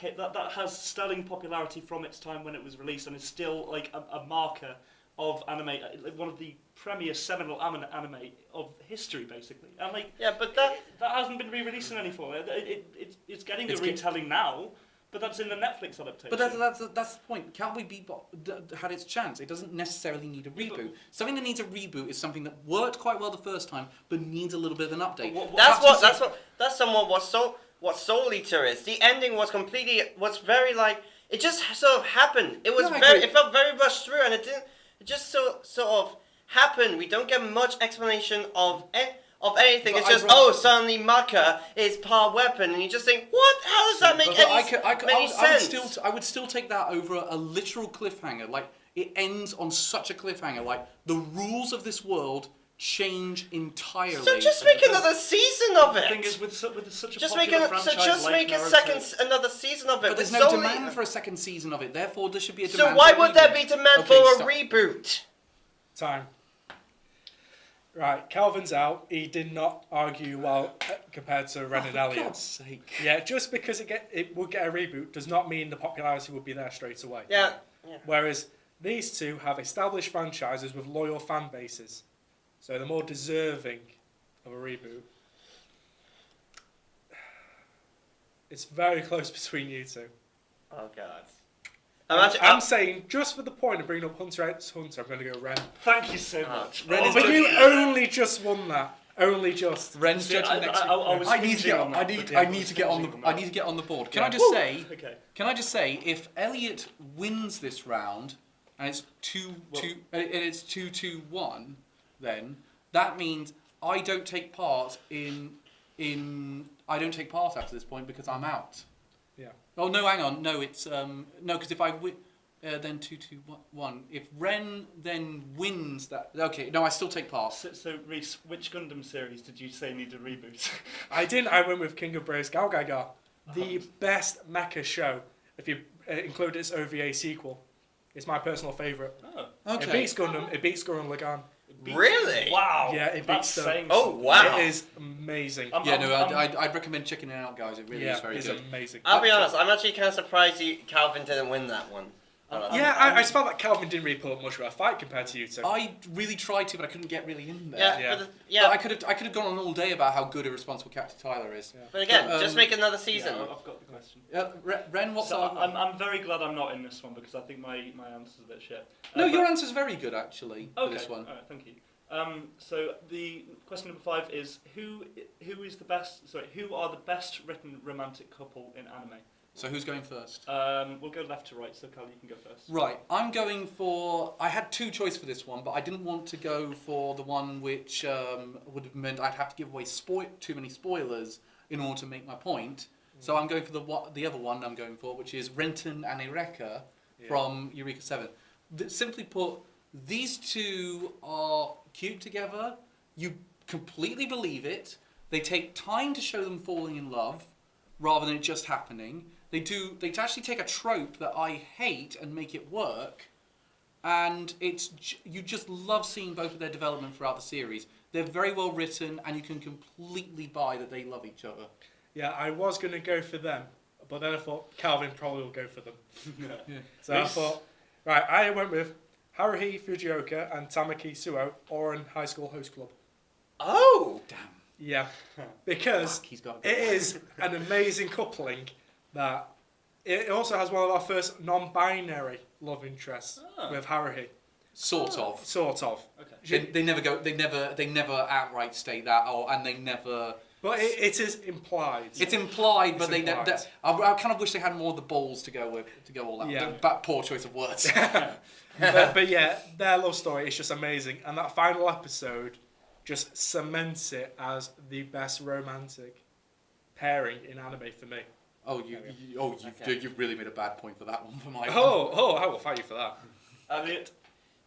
has sterling popularity from its time when it was released, and is still like a marker of anime, one of the premier seminal anime of history, basically. And that hasn't been re-released in any form. It's getting a retelling now. But that's in the Netflix adaptation. But that's the point. Cowboy Bebop had its chance. It doesn't necessarily need a reboot. Something that needs a reboot is something that worked quite well the first time, but needs a little bit of an update. That's somewhat what Soul Eater is. The ending was very it just sort of happened. It felt very rushed through, and it just sort of happened. We don't get much explanation of anything. But it's just, suddenly Maka is part weapon, and you just think, what? How does that make any sense? I would still take that over a literal cliffhanger. Like, it ends on such a cliffhanger. Like, the rules of this world change entirely. So just make another season of it. The thing is, with such a popular franchise another season of it. But there's no demand for a second season of it. Therefore, there should be a demand. So why would there be demand for a reboot? Time. Right, Calvin's out. He did not argue well compared to Ren and Elliot. For God's sake. Yeah, just because it would get a reboot does not mean the popularity would be there straight away. Yeah. Whereas these two have established franchises with loyal fan bases, so they're more deserving of a reboot. It's very close between you two. Oh God. I'm saying, just for the point of bringing up Hunter x Hunter, I'm going to go Ren. Thank you so much. But you only just won that. Only just. Ren's judging next week. I need to get on the board. Can I just say, if Elliot wins this round and it's 2-2-1, then that means I don't take part after this point because I'm out. Yeah. Oh no, hang on. No, it's because if I win, then 2-2-1. If Ren then wins that, okay. No, I still take part. So Reece, which Gundam series did you say needed a reboot? I didn't. I went with King of Braves Galgaigar, the best mecha show. If you include its OVA sequel, it's my personal favourite. Oh, okay. It beats Gundam. It beats Gurren Lagann. Really? Wow. Yeah, it beats them. Oh wow! It is amazing. I'd recommend checking it out, guys. It really is very good. Amazing. I'll be honest. I'm actually kind of surprised Calvin didn't win that one. Yeah, I just felt like Calvin didn't really put up much of a fight compared to you two. I really tried to, but I couldn't get really in there. Yeah, Yeah. But, But I could have gone on all day about how good a responsible captain Tyler is. Yeah. but again, But, just make another season. Yeah, I've got the question. Ren, what's So our... I'm very glad I'm not in this one because I think my answer's a bit shit. No, But- your answer's very good, actually, for Okay. this one. All right, thank you. So the question number 5 is who is the best? Sorry, who are the best written romantic couple in anime? So who's going first? We'll go left to right. So Cal, you can go first. Right, I'm going for... I had two choices for this one, but I didn't want to go for the one which would have meant I'd have to give away too many spoilers in order to make my point. So I'm going for the other one I'm going for, which is Renton and Eureka from Eureka 7. Simply put, these two are cute together. You completely believe it. They take time to show them falling in love rather than it just happening. They actually take a trope that I hate and make it work, and you just love seeing both of their development throughout the series. They're very well written, and you can completely buy that they love each other. Yeah, I was going to go for them, but then I thought Calvin probably will go for them. Yeah. So I thought, right, I went with Haruhi Fujioka and Tamaki Suo, Ouran High School Host Club. Oh! Damn. Yeah, because Fuck, he's got it is an amazing coupling that it also has one of our first non-binary love interests with Haruhi. Sort of. Sort of. Okay. They never outright state that, and they never. But it is implied. It's implied, but It's implied. I kind of wish they had more of the balls to go all out. Yeah. But poor choice of words. but yeah, their love story is just amazing, and that final episode just cements it as the best romantic pairing in anime for me. You've really made a bad point for that one for my. I will fight you for that. Elliot.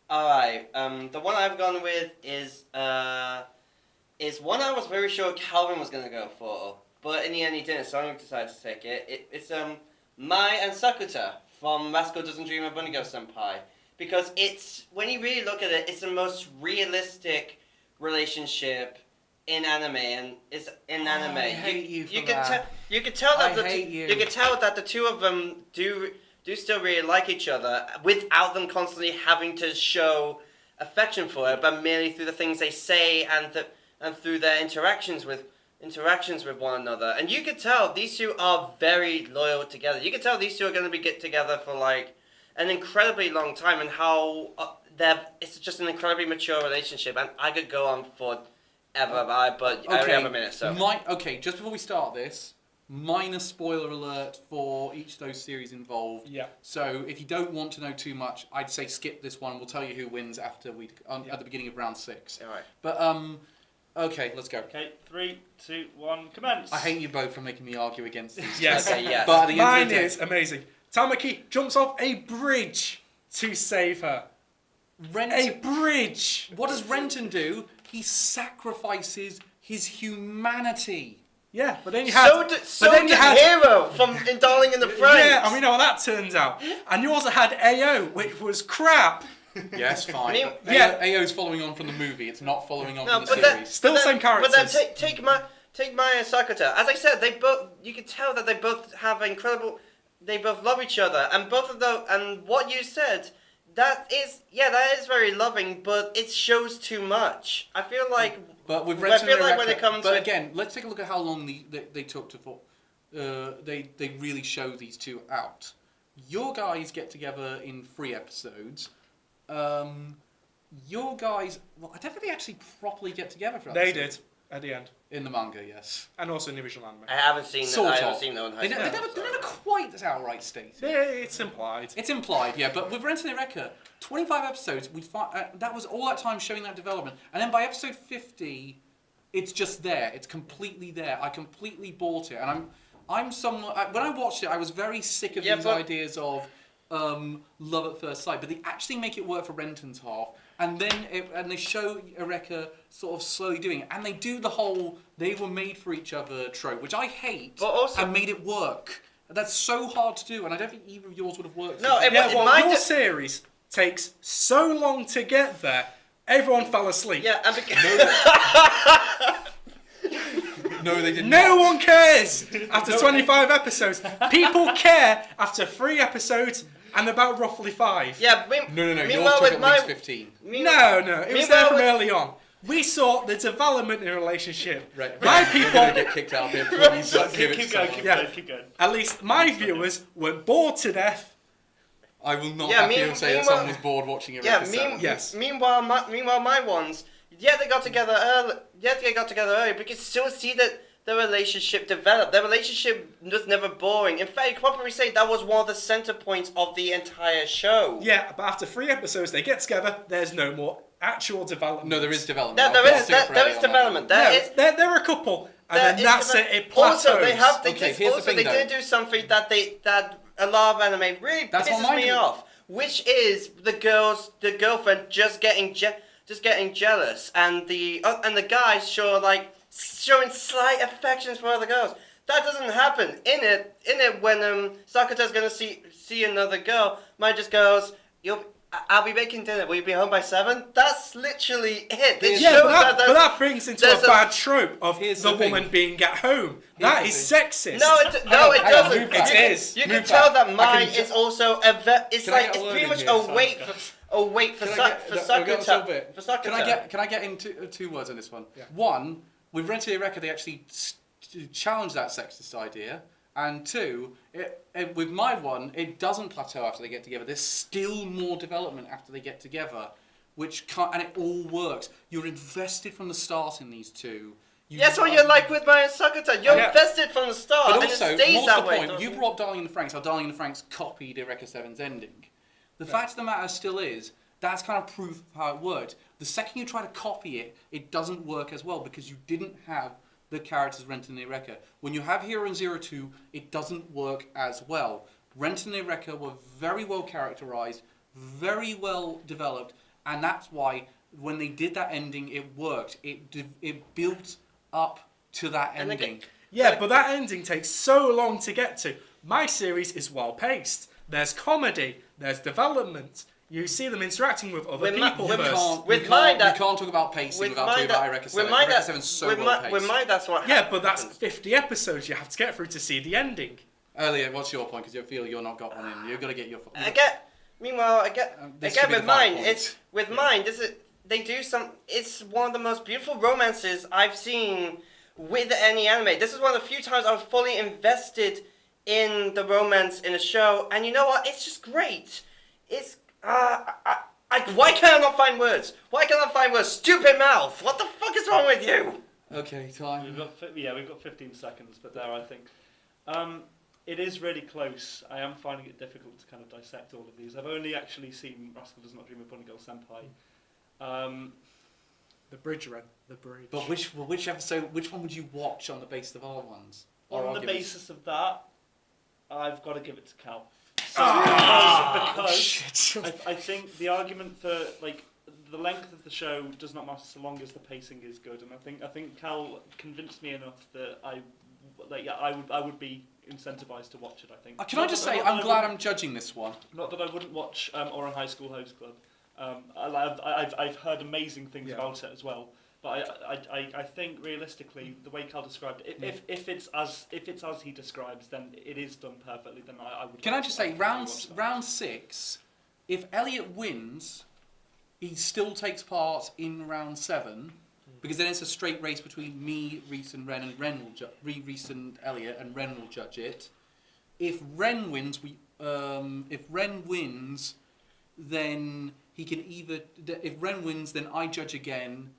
Alright, the one I've gone with is one I was very sure Calvin was going to go for, but in the end he didn't, so I decided to take it. It's Mai and Sakuta from Rascal Doesn't Dream of Bunny Ghost Senpai, because it's, when you really look at it, it's the most realistic relationship in anime, and it's in anime. I hate you can that. you can tell that I hate you. you can tell that the two of them do still really like each other without them constantly having to show affection for it, but merely through the things they say and through their interactions with one another. And you could tell these two are very loyal together. You could tell these two are going to get together for like an incredibly long time, and how it's just an incredibly mature relationship. And I could go on forever, but I only have a minute, so. Just before we start this, minor spoiler alert for each of those series involved. Yeah. So if you don't want to know too much, I'd say skip this one. We'll tell you who wins after at the beginning of round 6. All right. But okay, let's go. Okay, 3, 2, 1, commence. I hate you both for making me argue against these. Yes. Okay, yes. But at the end Mine of the day, is amazing. Tamaki jumps off a bridge to save her. A bridge! What does Renton do? He sacrifices his humanity. Yeah, but then you had... So did Hero from in Darling in the Franxx. Yeah, and we know how that turns out. And you also had AO, which was crap. Yes, fine. I mean, But AO's following on from the movie. It's not following on from the but then- series. Still but same then- But then characters. take Maya and Sakuta. As I said, you can tell that they both have incredible. They both love each other, and both of them. And what you said, that is very loving, but it shows too much. I feel like. But with I Renton feel and like when Eureka- it comes but to- again, let's take a look at how long they took to they really show these two out. Your guys get together in 3 episodes. Your guys, well, I don't think they actually properly get together for that. They did, at the end. In the manga, yes. And also in the original anime. I haven't seen Sort that. I of. haven't seen that on They high never school. quite outright state. Yeah, it's implied. It's implied, yeah, but with Renton and Eureka, 25 episodes, that was all that time showing that development. And then by episode 50, it's just there. It's completely there. I completely bought it. And I'm somewhat... When I watched it, I was very sick of these ideas of love at first sight, but they actually make it work for Renton's half. And then they show Eureka sort of slowly doing it. And they do the whole they were made for each other trope, which I hate, But also- and made it work. That's so hard to do, and I don't think either of yours would have worked. No, it- Yeah, well, mine your just- series takes so long to get there, everyone fell asleep. Yeah, and No, they didn't. No one cares after 25 episodes. People care after 3 episodes and about roughly 5. Yeah, No. Yours meanwhile took with at least my 15. No, it was there meanwhile from with- early on. We saw the development in a relationship. Right. My You're people, gonna get kicked out here. Please don't give it to Keep going, someone. keep going. at least my viewers, were bored to death. I will not Yeah, have you say that meanwhile- someone was bored watching Eureka 7. Yes. Meanwhile, my ones, they got together early. They got together early, but you can still see that the relationship developed. Their relationship was never boring. In fact, you could probably say that was one of the center points of the entire show. Yeah, but after 3 episodes, they get together. There's no more actual development. No, there is development. There is development. There are a couple, and then that's it. It plateaus. Also, they Okay, here's the thing, they though. did do something that a lot of anime really That's what pisses mine me do. off, which is the girlfriend just getting jealous, and the guys showing slight affections for other girls. That doesn't happen in it when Sakata's gonna see another girl. Mine just goes, I'll be making dinner. Will you be home by 7? That's literally it. It Yeah, shows but that brings into a there's bad trope of Here's the the thing. woman being at home. That the is thing. sexist. No, it Hang on, doesn't. move back. It is. You can Move tell back. that mine I can is also it's Can I get a it's word pretty in much here? a wait for Can I get- Sakata. For Sakata. Can I get into 2 words on this one? Yeah. One, with Rented Eureka, they actually challenge that sexist idea. And 2, with my one, it doesn't plateau after they get together. There's still more development after they get together, and it all works. You're invested from the start in these two. That's what you like with my Sakata. You're Yeah. invested from the start, But and also, it stays more to that the way. point, you brought up Darling in the Franxx, how Darling in the Franxx copied Eureka 7's ending. The fact of the matter still is, that's kind of proof of how it worked. The second you try to copy it, it doesn't work as well because you didn't have the characters Rent and Eureka. When you have Hero and Zero 2, it doesn't work as well. Rent and Eureka were very well characterized, very well developed, and that's why when they did that ending, it worked. It built up to that And ending. again- Yeah, but that ending takes so long to get to. My series is well paced. There's comedy. There's development. You see them interacting with other people with first. With we mine, can't talk about pacing without talking about Eureka 7. Eureka 7's so well paced. with mine, that's what Yeah, happens. but that's 50 episodes you have to get through to see the ending. Elliot, what's your point? Because you feel you're not got one in. You've got to get your... Meanwhile, this should be with the 5 mine, points. they do some. It's one of the most beautiful romances I've seen with any anime. This is one of the few times I was fully invested in the romance in a show, and you know what? It's just great. It's why can't I not find words? Why can't I find words? Stupid mouth! What the fuck is wrong with you? Okay, time. We've got 15 seconds, but there I think. It is really close. I am finding it difficult to kind of dissect all of these. I've only actually seen Rascal Does Not Dream of Bunny Girl Senpai. The bridge, Ren. The bridge. But which episode, which one would you watch on the basis of our ones? Or On the arguments? basis of that, I've got to give it to Cal. Because I think the argument for the length of the show does not matter so long as the pacing is good, and I think Cal convinced me enough that I would be incentivized to watch it. I think. Can I just say, I'm glad I'm judging this one. Not that I wouldn't watch Ouran High School Host Club. I've heard amazing things about it as well. But I think realistically, the way Cal described it, if it's as he describes, then it is done perfectly. Then I would. Can I just say, round 6, if Elliot wins, he still takes part in round 7, because then it's a straight race between me, Reece, and Ren, and Reece and Elliot, and Ren will judge it. If Ren wins, then he can either. If Ren wins, then I judge again,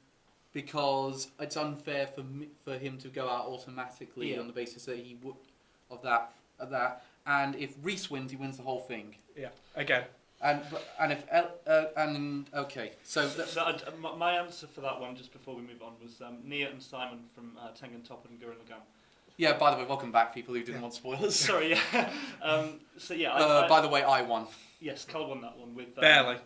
because it's unfair for him to go out automatically on the basis that he would of that. And if Reece wins, he wins the whole thing. Yeah. Again. And okay, so my answer for that one, just before we move on, was Nia and Simon from Tengen Toppa and Gurren Lagann. yeah. By the way, welcome back, people who didn't want spoilers. Sorry, yeah. By the way, I won. Yes, Cal won that one with Barely.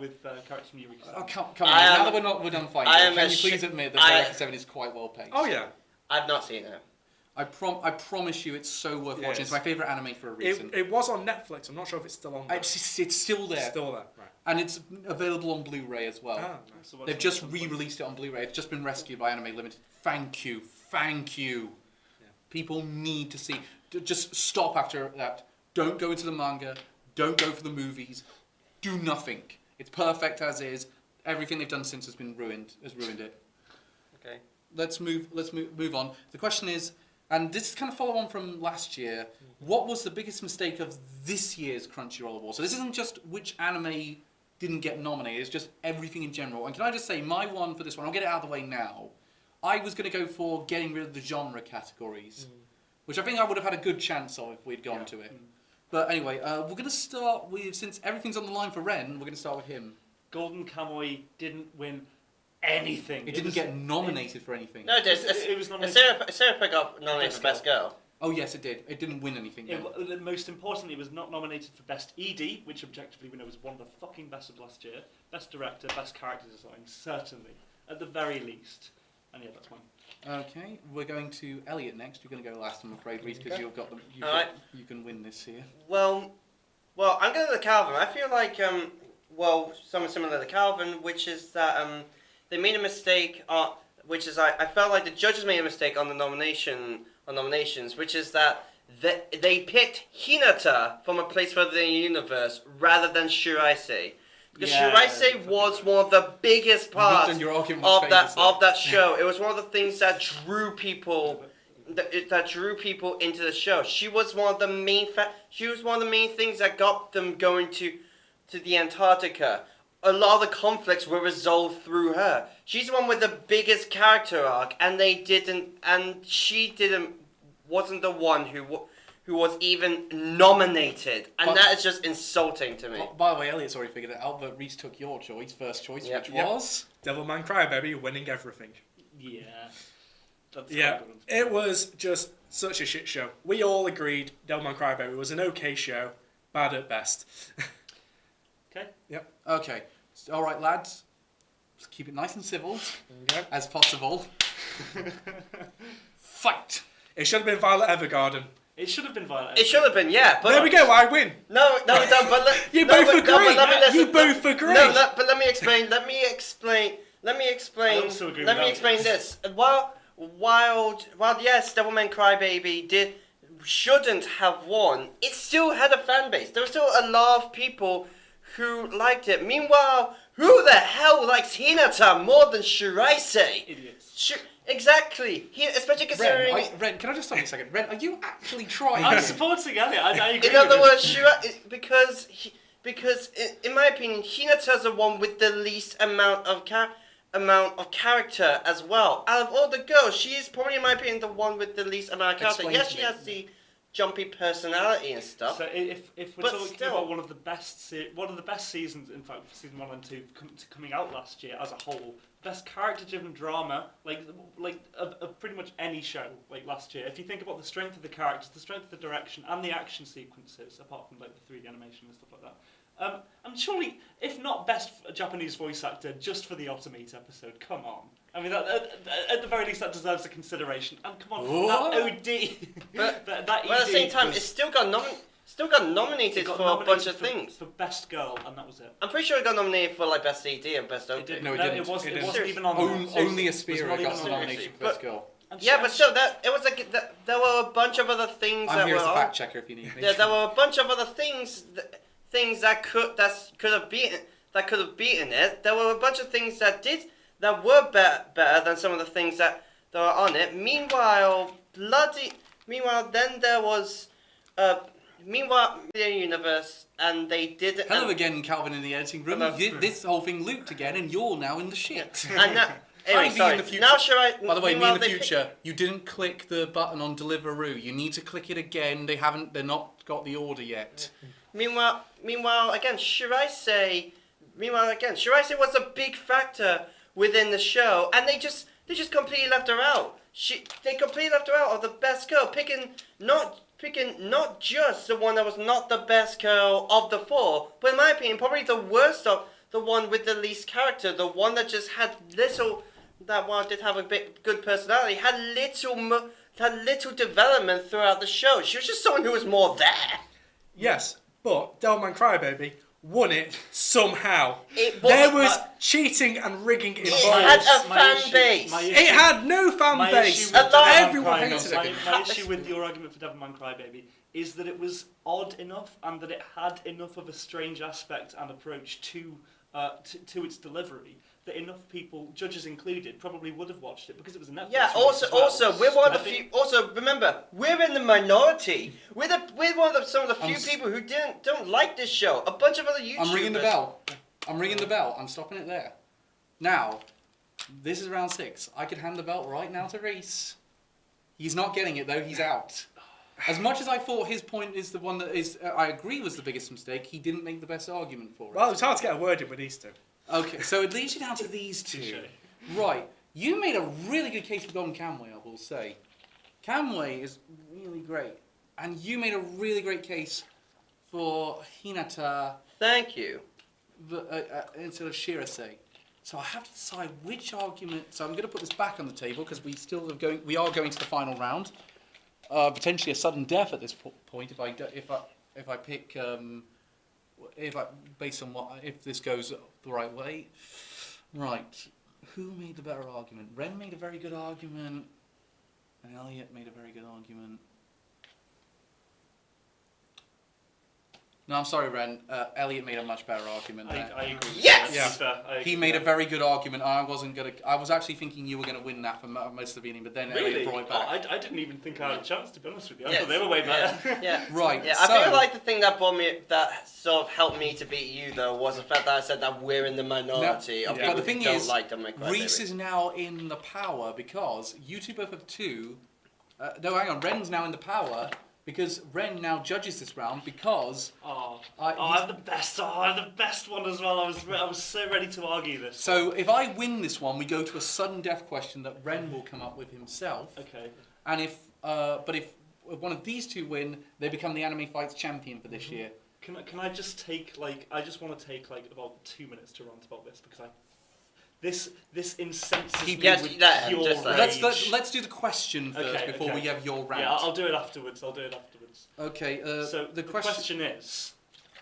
With characters from Eureka. Oh, come on! Now that we're done fighting, can you please admit that Eureka 7 is quite well paced? Oh yeah. I've not seen it. I promise you, it's so worth watching. It's my favourite anime for a reason. It was on Netflix. I'm not sure if it's still on there. It's still there. Still there, right. And it's available on Blu-ray as well. Ah, nice. So what's They've the- just re-released it on Blu-ray. It's just been rescued by Anime Limited. Thank you. Thank you. People need to see. Just stop after that. Don't go into the manga. Don't go for the movies. Do nothing. It's perfect as is. Everything they've done since has ruined it. Okay. Let's move on. The question is, and this is kind of follow on from last year. What was the biggest mistake of this year's Crunchyroll Awards? So this isn't just which anime didn't get nominated. It's just everything in general. And can I just say my one for this one? I'll get it out of the way now. I was going to go for getting rid of the genre categories, which I think I would have had a good chance of if we'd gone to it. But anyway, we're going to start with, since everything's on the line for Ren, we're going to start with him. Golden Kamuy didn't win anything. It didn't get nominated for anything. No, it did. It was nominated. Sarah got nominated for Best Girl. Oh yes, it did. It didn't win anything. Most importantly, it was not nominated for Best ED, which objectively we know was one of the fucking best of last year. Best Director, Best Character Design, certainly, at the very least. And yeah, that's mine. Okay, we're going to Elliot next. You're going to go last, I'm afraid, Reece, because you've got them. You can win this here. Well, I'm going to the Calvin. I feel like, something similar to Calvin, which is that they made a mistake. Which is I felt like the judges made a mistake on the nominations, which is that they picked Hinata from a place further in the universe rather than Shiraise. Because Shiraise was one of the biggest parts of that show. It was one of the things that drew people into the show. She was one of the main things that got them going to the Antarctica. A lot of the conflicts were resolved through her. She's the one with the biggest character arc, and she wasn't the one who was even nominated, and that is just insulting to me. By the way, Elliot's already figured it out, but Reece took your first choice, which was Devilman Crybaby winning everything. Yeah. It was just such a shit show. We all agreed Devilman Crybaby was an okay show, bad at best. Okay. Yep. Okay. All right, lads. Let's keep it nice and civil as possible. Fight. It should have been Violet Evergarden. It should have been Violet. It should have been, yeah. But there we go. I win. No, but you both agree. You both agree. But let me explain. Let me explain I also agree with this. While yes, Devilman Crybaby shouldn't have won, it still had a fan base. There was still a lot of people who liked it. Meanwhile, who the hell likes Hinata more than Shiraise? Idiots. Exactly. Especially considering... Ren, can I just stop you a second? Ren, are you actually trying? I'm supporting Elliot. I agree. In other words, because in my opinion, Hinata's the one with the least amount of character as well. Out of all the girls, she is probably, in my opinion, the one with the least amount of character. Yes, she has the jumpy personality and stuff. So if we're talking about one of the best seasons, in fact, season 1 and 2 coming out last year as a whole, best character-driven drama, of pretty much any show like last year. If you think about the strength of the characters, the strength of the direction, and the action sequences, apart from like the 3D animation and stuff like that. And surely, if not best Japanese voice actor, just for the Automate episode, come on. I mean, at the very least, that deserves a consideration. And come on, that OD. But at the same time, it still got nominated for a bunch of things. For Best Girl, and that was it. I'm pretty sure it got nominated for like Best AD and Best OP. No, it didn't. It wasn't even on. Only Aspira got the nomination for Best Girl. Yeah, but still, there were a bunch of other things I'm that here were as a on. fact checker if you need me. Yeah, there were a bunch of other things that could have beaten it. There were a bunch of things that were better than some of the things that were on it. Meanwhile, then there was the universe, and they did. Hello again, Calvin, in the editing room. This whole thing looped again, and you're now in the shit. And now, anyway, sorry. In the future, now, by the way, me in the future, you didn't click the button on Deliveroo. You need to click it again. They're not got the order yet. Meanwhile, again, Shiraise was a big factor within the show, and they just completely left her out. They completely left her out of the best girl, picking not just the one that was not the best girl of the four, but in my opinion, probably the worst of the one with the least character, the one that just had little. That one did have a bit good personality, had little development throughout the show. She was just someone who was more there. Yes, but Devilman Crybaby won it somehow. It There wasn't was that- cheating and rigging It involved. had a My fan issue- base. my It had no fan My base. issue with Everyone Devilman hated Crybaby- it. my issue with your argument for Devilman Crybaby is that it was odd enough and that it had enough of a strange aspect and approach to its delivery that enough people, judges included, probably would have watched it because it was a Netflix. Yeah. release as well. Also, we're one of the I few. think- Also, remember, we're in the minority. We're one of some of the few I'm s- people who don't like this show. A bunch of other YouTubers. I'm ringing the bell. I'm ringing the bell. I'm stopping it there. Now, this is round 6. I could hand the belt right now to Reece. He's not getting it though. He's out. As much as I thought his point is the one that is, I agree was the biggest mistake. He didn't make the best argument for it. Well, it was hard to get a word in with these two. Okay, so it leads you down to these two. Touche. Right. You made a really good case for Golden Kamui, I will say. Kamui is really great. And you made a really great case for Hinata Thank you. instead of Shirase. So I have to decide which argument. So I'm going to put this back on the table because we are going to the final round. Potentially a sudden death at this point if I pick based on if this goes the right way. Right. Who made the better argument? Ren made a very good argument, and Elliot made a very good argument. No, I'm sorry, Ren. Elliot made a much better argument there. I agree. Yes! Yeah. Fair. I He agree made a there. very good argument. I was actually thinking you were gonna win that for most of the evening, but then Really? Elliot brought it back. I didn't even think I had a chance, to be honest with you. I Yes. thought they were way better. Yeah. Right. Yeah, so, I feel like the thing that sort of helped me to beat you though was the fact that I said that we're in the minority of but people the thing who don't is, like Devil May Cry Reece Baby. is now in the power because you two both have 2. No, hang on. Ren's now in the power because Ren now judges this round because. I have the best. I have the best one as well. I was so ready to argue this. So if I win this one, we go to a sudden death question that Ren will come up with himself. Okay. And if one of these two win, they become the Anime Fights champion for this year. Can I just take I just want to take about 2 minutes to rant about this because this incenses me Yes, with that- pure just that. rage. Let's do the question first Okay, before okay. we have your rant. Yeah, I'll do it afterwards. Okay. So the question. is,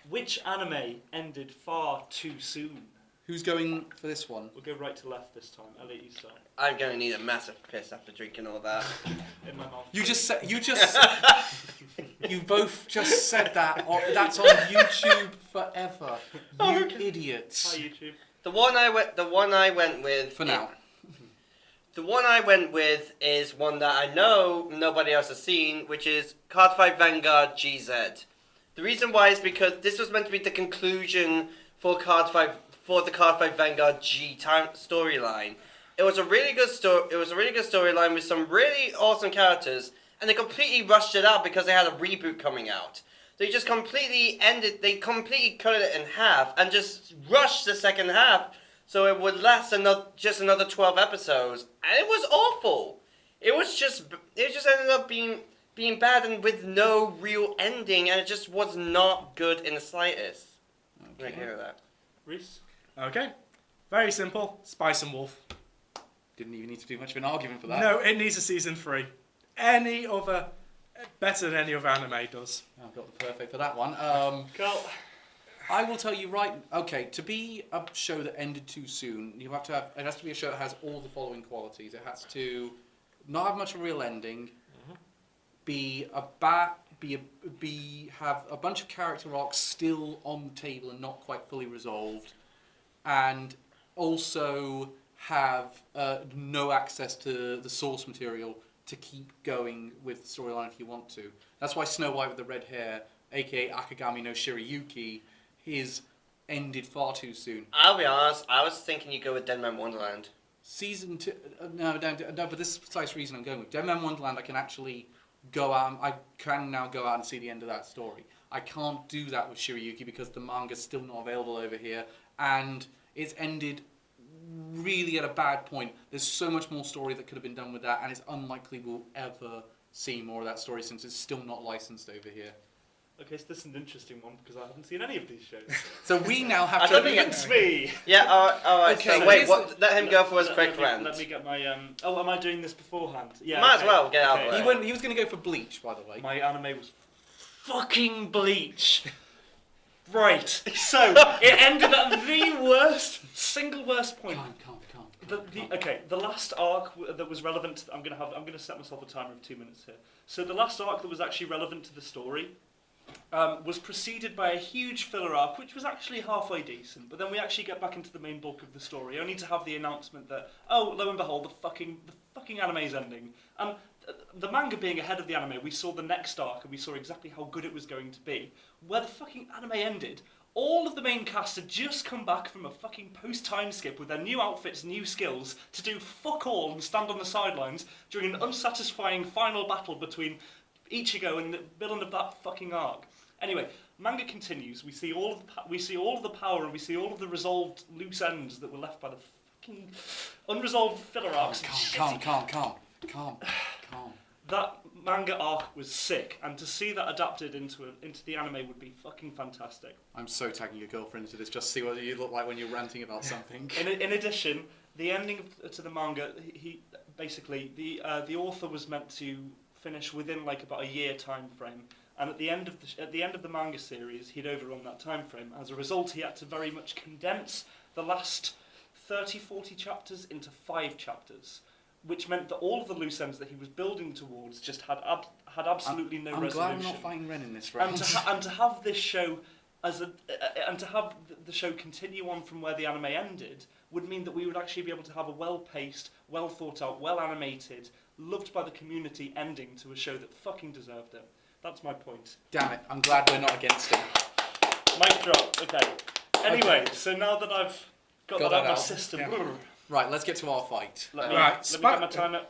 which anime ended far too soon? Who's going for this one? We'll go right to left this time. Elliot, you start. I'm gonna need a massive piss after drinking all that. In my mouth. You both just said that. That's on YouTube forever. You idiots. Hi YouTube. The one I went with For now. The one I went with is one that I know nobody else has seen, which is Cardfight Vanguard GZ. The reason why is because this was meant to be the conclusion for the Cardfight Vanguard G time storyline. It was a really good storyline with some really awesome characters, and they completely rushed it out because they had a reboot coming out. They just completely cut it in half and just rushed the second half so it would last another 12 episodes, and it was awful. It just ended up being bad and with no real ending, and it just was not good in the slightest. Okay. I hear that. Reece? Okay. Very simple. Spice and Wolf. Didn't even need to do much of an argument for that. No, it needs a season 3. Better than any other anime does. I've got the perfect for that one. Carl. I will tell you right. Okay, to be a show that ended too soon, it has to be a show that has all the following qualities. It has to not have much of a real ending. Have a bunch of character arcs still on the table and not quite fully resolved, and also have no access to the source material to keep going with the storyline if you want to. That's why Snow White with the red hair, aka Akagami no Shirayuki, is ended far too soon. I'll be honest, I was thinking you'd go with Deadman Wonderland. Season 2, no, but this is the precise reason I'm going with. Deadman Wonderland, I can actually go out, I can now go out and see the end of that story. I can't do that with Shirayuki because the manga's still not available over here, and it's ended really at a bad point. There's so much more story that could have been done with that, and it's unlikely we'll ever see more of that story since it's still not licensed over here. Okay, so this is an interesting one because I haven't seen any of these shows. So we now have I to... don't think It's me. Yeah, alright, Okay, so wait, here's let him go for his quick Let rant. me get my Oh, am I doing this beforehand? Yeah. Might as okay. well, get out of the way. He was going to go for Bleach, by the way. My anime was fucking Bleach. Right. So it ended at the single worst point. Calm. The last arc that was relevant. I'm gonna set myself a timer of 2 minutes here. So the last arc that was actually relevant to the story was preceded by a huge filler arc, which was actually halfway decent. But then we actually get back into the main bulk of the story, only to have the announcement that, oh, lo and behold, the fucking anime's ending. And the manga being ahead of the anime, we saw the next arc and we saw exactly how good it was going to be. Where the fucking anime ended, all of the main cast had just come back from a fucking post-time skip with their new outfits, new skills, to do fuck all and stand on the sidelines during an unsatisfying final battle between Ichigo and the villain of that fucking arc. Anyway, manga continues. We see all of the power and we see all of the resolved loose ends that were left by the fucking unresolved filler arcs. Calm. That manga arc was sick, and to see that adapted into the anime would be fucking fantastic. I'm so tagging your girlfriend into this just to see what you look like when you're ranting about something. In addition, the ending to the manga, he basically the author was meant to finish within like about a year time frame, and at the end of the manga series, he'd overrun that time frame. As a result, he had to very much condense the last 30-40 chapters into 5 chapters. Which meant that all of the loose ends that he was building towards just had absolutely no resolution. I'm glad I'm not fighting Ren in this round. And to have this show and to have the show continue on from where the anime ended would mean that we would actually be able to have a well-paced, well-thought-out, well-animated, loved by the community ending to a show that fucking deserved it. That's my point. Damn it! I'm glad we're not against it. Mic drop. Okay. Anyway, so now that I've got that out of my system. Yeah. Right, let's get to our fight. Let me get my timer.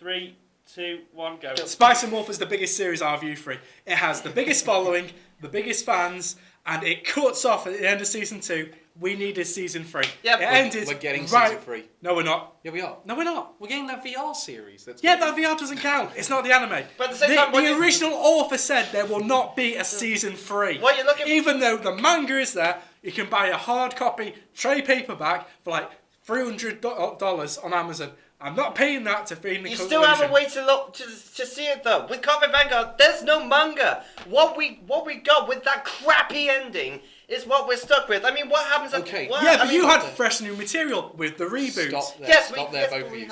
3, 2, 1, go. Spice and Wolf is the biggest series out of you three. It has the biggest following, the biggest fans, and it cuts off at the end of season 2. We needed season 3. Yeah, we're getting season 3. No, we're not. Yeah, we are. No, we're not. We're getting that VR series. That VR doesn't count. It's not the anime. But at the same time, the original author said there will not be a season 3. What you're looking for? Even though the manga is there, you can buy a hard copy trade paperback for like $300 on Amazon. I'm not paying that to feed the You still have a way to look to see it though. With Coffee Vanguard, there's no manga. What we got with that crappy ending is what we're stuck with. I mean, what happens? Okay. You had fresh new material with the reboot.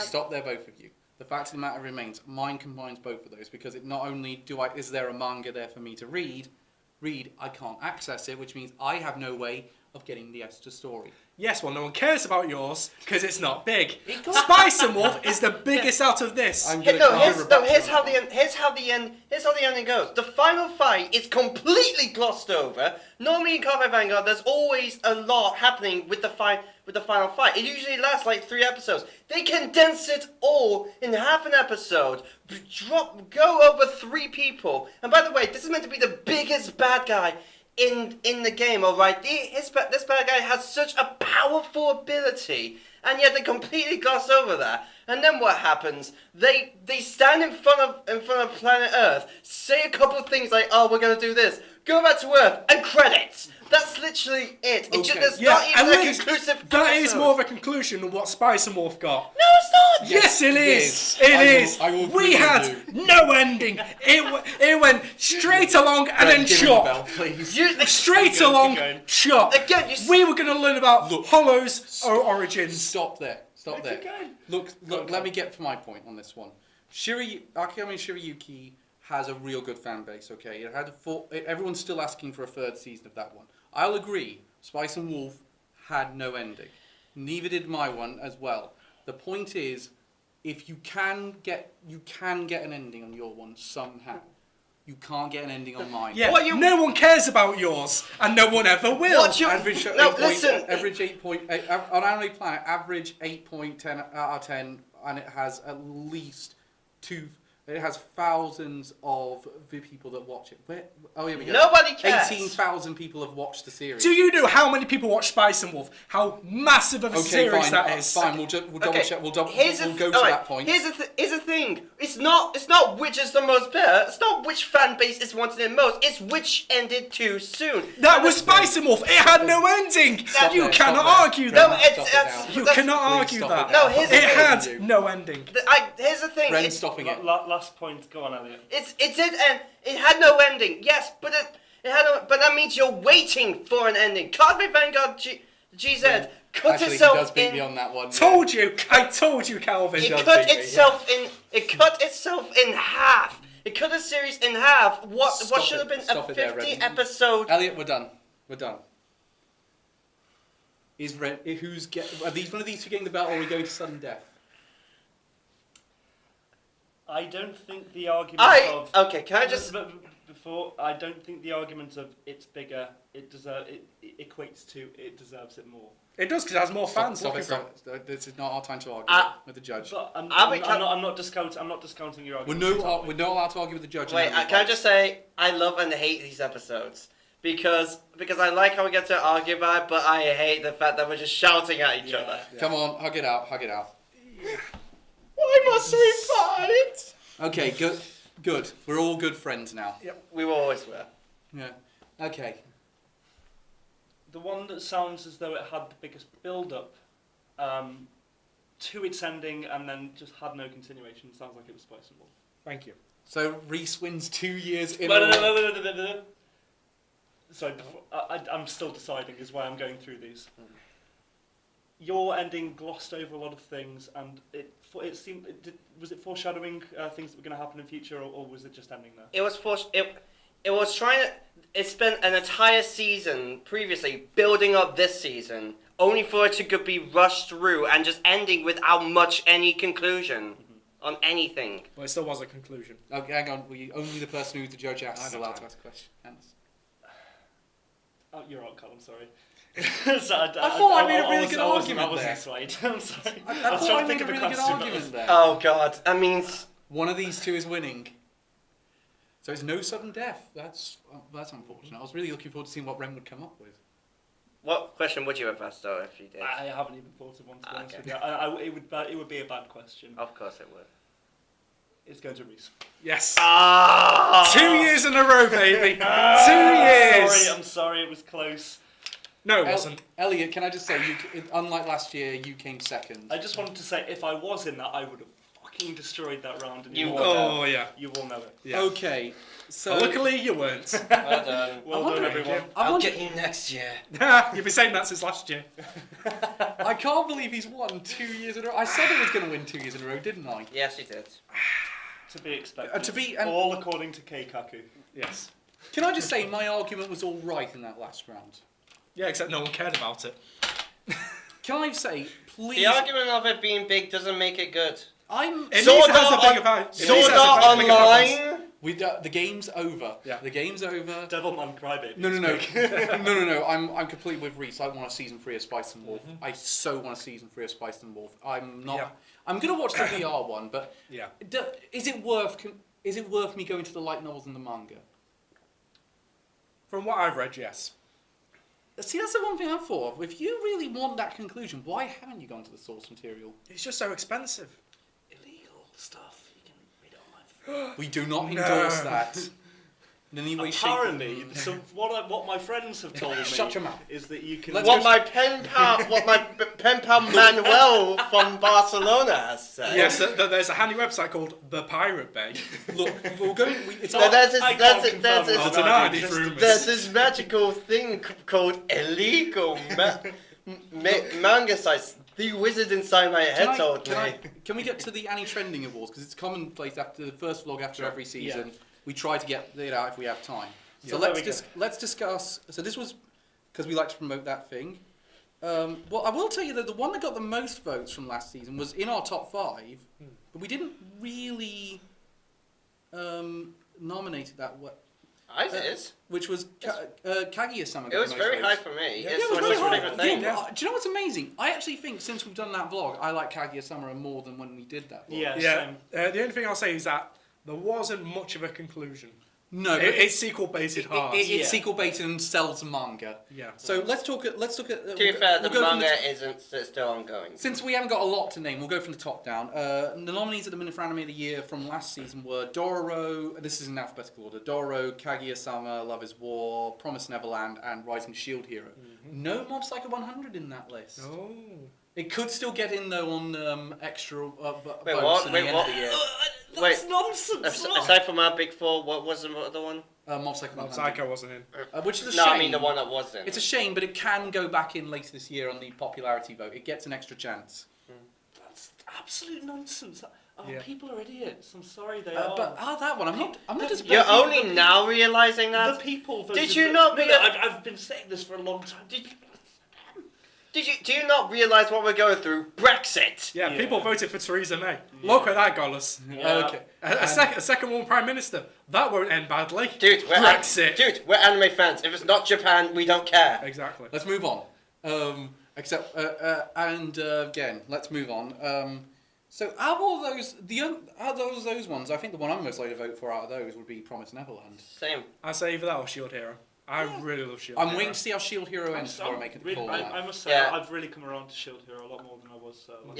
Stop there, both of you. The fact of the matter remains, mine combines both of those because it not only is there a manga there for me to read, I can't access it, which means I have no way of getting the extra story. Yes, well, no one cares about yours because it's not big. Spice and Wolf is the biggest out of this. Here's how the ending goes. The final fight is completely glossed over. Normally in Coffee Vanguard, there's always a lot happening with the final fight. It usually lasts like 3 episodes. They condense it all in half an episode. Go over 3 people. And by the way, this is meant to be the biggest bad guy in the game, alright? This bad guy has such a powerful ability, and yet they completely gloss over that. And then what happens? They stand in front of planet Earth, say a couple of things like, "Oh, we're gonna do this," go back to Earth, and credits. That's literally it. There's not even a conclusive. That is more of a conclusion than what Spice and Wolf got. No, it's not. Yes, it is. It is. We had no ending. It went straight along and then chop. Straight along, chop. Again, we were going to learn about Hollow's origins. Stop there. Look, let me get to my point on this one. Akiyama Shirayuki has a real good fan base, okay? Everyone's still asking for a 3rd season of that one. I'll agree, Spice and Wolf had no ending. Neither did my one as well. The point is, if you can get an ending on your one somehow. You can't get an ending on mine. Yeah, no one cares about yours, and no one ever will. Average 8.8 on Anime Planet, average 8.10 out of 10, and it has at least 2. It has thousands of people that watch it. Here we go. Nobody cares. 18,000 people have watched the series. Do you know how many people watch Spice and Wolf? How massive of a series that is? Fine, we'll double check. We'll go to that point. Here's the thing. It's not which is the most better. It's not which fan base is wanting it most. It's which ended too soon. That was Spice and Wolf. It had no ending. You cannot argue that. You cannot argue that. No, it had no ending. Here's the thing. Ren's stopping it. Last point. Go on, Elliot. It did end. It had no ending. Yes, but But that means you're waiting for an ending. Cosmic Vanguard GZ cut Actually, he itself does beat in. me on that one. Told you! I told you, Calvin. It does cut beat me, itself in. It cut itself in half. It cut a series in half. What Stop should it. have been Stop a it there, 50 Ren. episode? Elliot, we're done. We're done. Are these one of these two getting the belt, or are we going to sudden death? I don't think the argument of Okay, can I just? before I don't think the argument of it's bigger, it equates to it deserves it more. It does, because it has more fans. Stop look it. at Stop. This is not our time to argue with the judge. But I'm not discounting your We're argument. not allowed to argue with the judge. Wait, can I just say I love and hate these episodes because I like how we get to argue about it, but I hate the fact that we're just shouting at each other. Yeah. Come on, hug it out. Hug it out. Why must we fight? Okay, good. Good. We're all good friends now. We always were. Yeah. Okay. The one that sounds as though it had the biggest build-up to its ending and then just had no continuation sounds like it was Spice and Wolf. Thank you. So Reece wins 2 years in No. a row. Sorry, I'm still deciding is why I'm going through these. Your ending glossed over a lot of things, and it seemed was it foreshadowing things that were going to happen in future, or was it just ending there? It was it was trying to. It spent an entire season previously building up this season, only for it to be rushed through and just ending without much any conclusion on anything. Well, it still was a conclusion. Okay, hang on. Only the person who's the judge asks is allowed to ask questions. Oh, you're right, Colin. Sorry. I thought I made a really good argument I wasn't there. swayed. I'm sorry. I thought I made a really good argument there. Oh God, that means One of these two is winning. So it's no sudden death. That's unfortunate. I was really looking forward to seeing what Ren would come up with. what question would you have asked though if you did? I haven't even thought of one to be honest Okay. with you. It would be a bad question. Of course it would. It's going to Reece. Yes. Ah! 2 years in a row, baby. 2 years. I'm sorry, it was close. No, it wasn't. Elliot, can I just say, unlike last year, you came second. I just wanted to say, if I was in that, I would have fucking destroyed that round. And You all would. know. Oh, yeah. You all know it. Yeah. Okay, so Well, luckily, you weren't. Well done. Well done, everyone. I'll get you next year. You've been saying that since last year. I can't believe he's won 2 years in a row. I said he was going to win 2 years in a row, didn't I? Yes, you did. To be expected. And all according to Keikaku. Yes. can I just say my argument was all right in that last round? Yeah, except no one cared about it. Can I say, please? The argument of it being big doesn't make it good. It Sword needs has a Art bigger value. Sword Art Online. The game's over. Yeah. The game's over. Devilman Crybaby. No. No. I'm completely with Reece. I want a season 3 of Spice and Wolf. I so want a season 3 of Spice and Wolf. I'm not. Yeah. I'm gonna watch the VR one, but Yeah. is it worth me going to the light novels and the manga? From what I've read, yes. See, that's the one thing I thought of. If you really want that conclusion, why haven't you gone to the source material? It's just so expensive. Illegal stuff. You can read it online. We do not endorse that. In any way, shape, or Apparently, what my friends have told me Shut your mouth. is that you can. What my pen pal Manuel from Barcelona has said. Yes, there's a handy website called The Pirate Bay. Look, we'll go. It's No, there's this That's an idea for there's rumours. this magical thing called illegal manga sites. The wizard inside my head told me. Can we get to the Ani Trending Awards? Because it's commonplace after the first vlog after every season. Yeah. We try to get it out if we have time. So Yeah. let's discuss. So this was because we like to promote that thing. Well, I will tell you that the one that got the most votes from last season was in our top 5, but we didn't really nominate it that way. I did. Which was Kaguya-sama. It was very high for me. Yeah, It's it was my very high. favorite thing. Yeah, do you know what's amazing? I actually think since we've done that vlog, I like Kaguya-sama more than when we did that vlog. Yeah. Yeah. Same. The only thing I'll say is that there wasn't much of a conclusion. No, but It's sequel-baited hard. It's Yeah. sequel baited and sells manga. Yeah. So let's look at. To be fair, the manga isn't still ongoing. Since we haven't got a lot to name, we'll go from the top down. The nominees at the minute for anime of the year from last season were Dororo. This is in alphabetical order: Dororo, Kaguya-sama, Love Is War, Promised Neverland, and Rising Shield Hero. No Mob Psycho 100 in that list. Oh. It could still get in though on extra votes what? at Wait, the end what? of the year. That's nonsense. Aside from our big 4, what was the other one? Mob Psycho Mob 100. Psycho wasn't in. Which is a No, shame. I mean the one that wasn't. It's a shame, but it can go back in later this year on the popularity vote. It gets an extra chance. That's absolute nonsense. Oh, Yeah. people are idiots. I'm sorry, they are. But that one, I'm not disputing. You're only now realizing the that. people voted Did you for- not No, rea- no, I've been saying this for a long time. Do you not realize what we're going through? Brexit. Yeah, Yeah. people voted for Theresa May. Look where that got us. Yeah. Okay. A second woman prime minister. That won't end badly. Dude, Brexit. We're anime fans. If it's not Japan, we don't care. Exactly. Let's move on. Again, let's move on. So out of all those, those ones, I think the one I'm most likely to vote for out of those would be Promised Neverland. Same. I say either that or Shield Hero. I really love Shield I'm Hero. waiting to see how Shield Hero ends before I make a call on I that. must say, Yeah. I've really come around to Shield Hero a lot more than I was. Last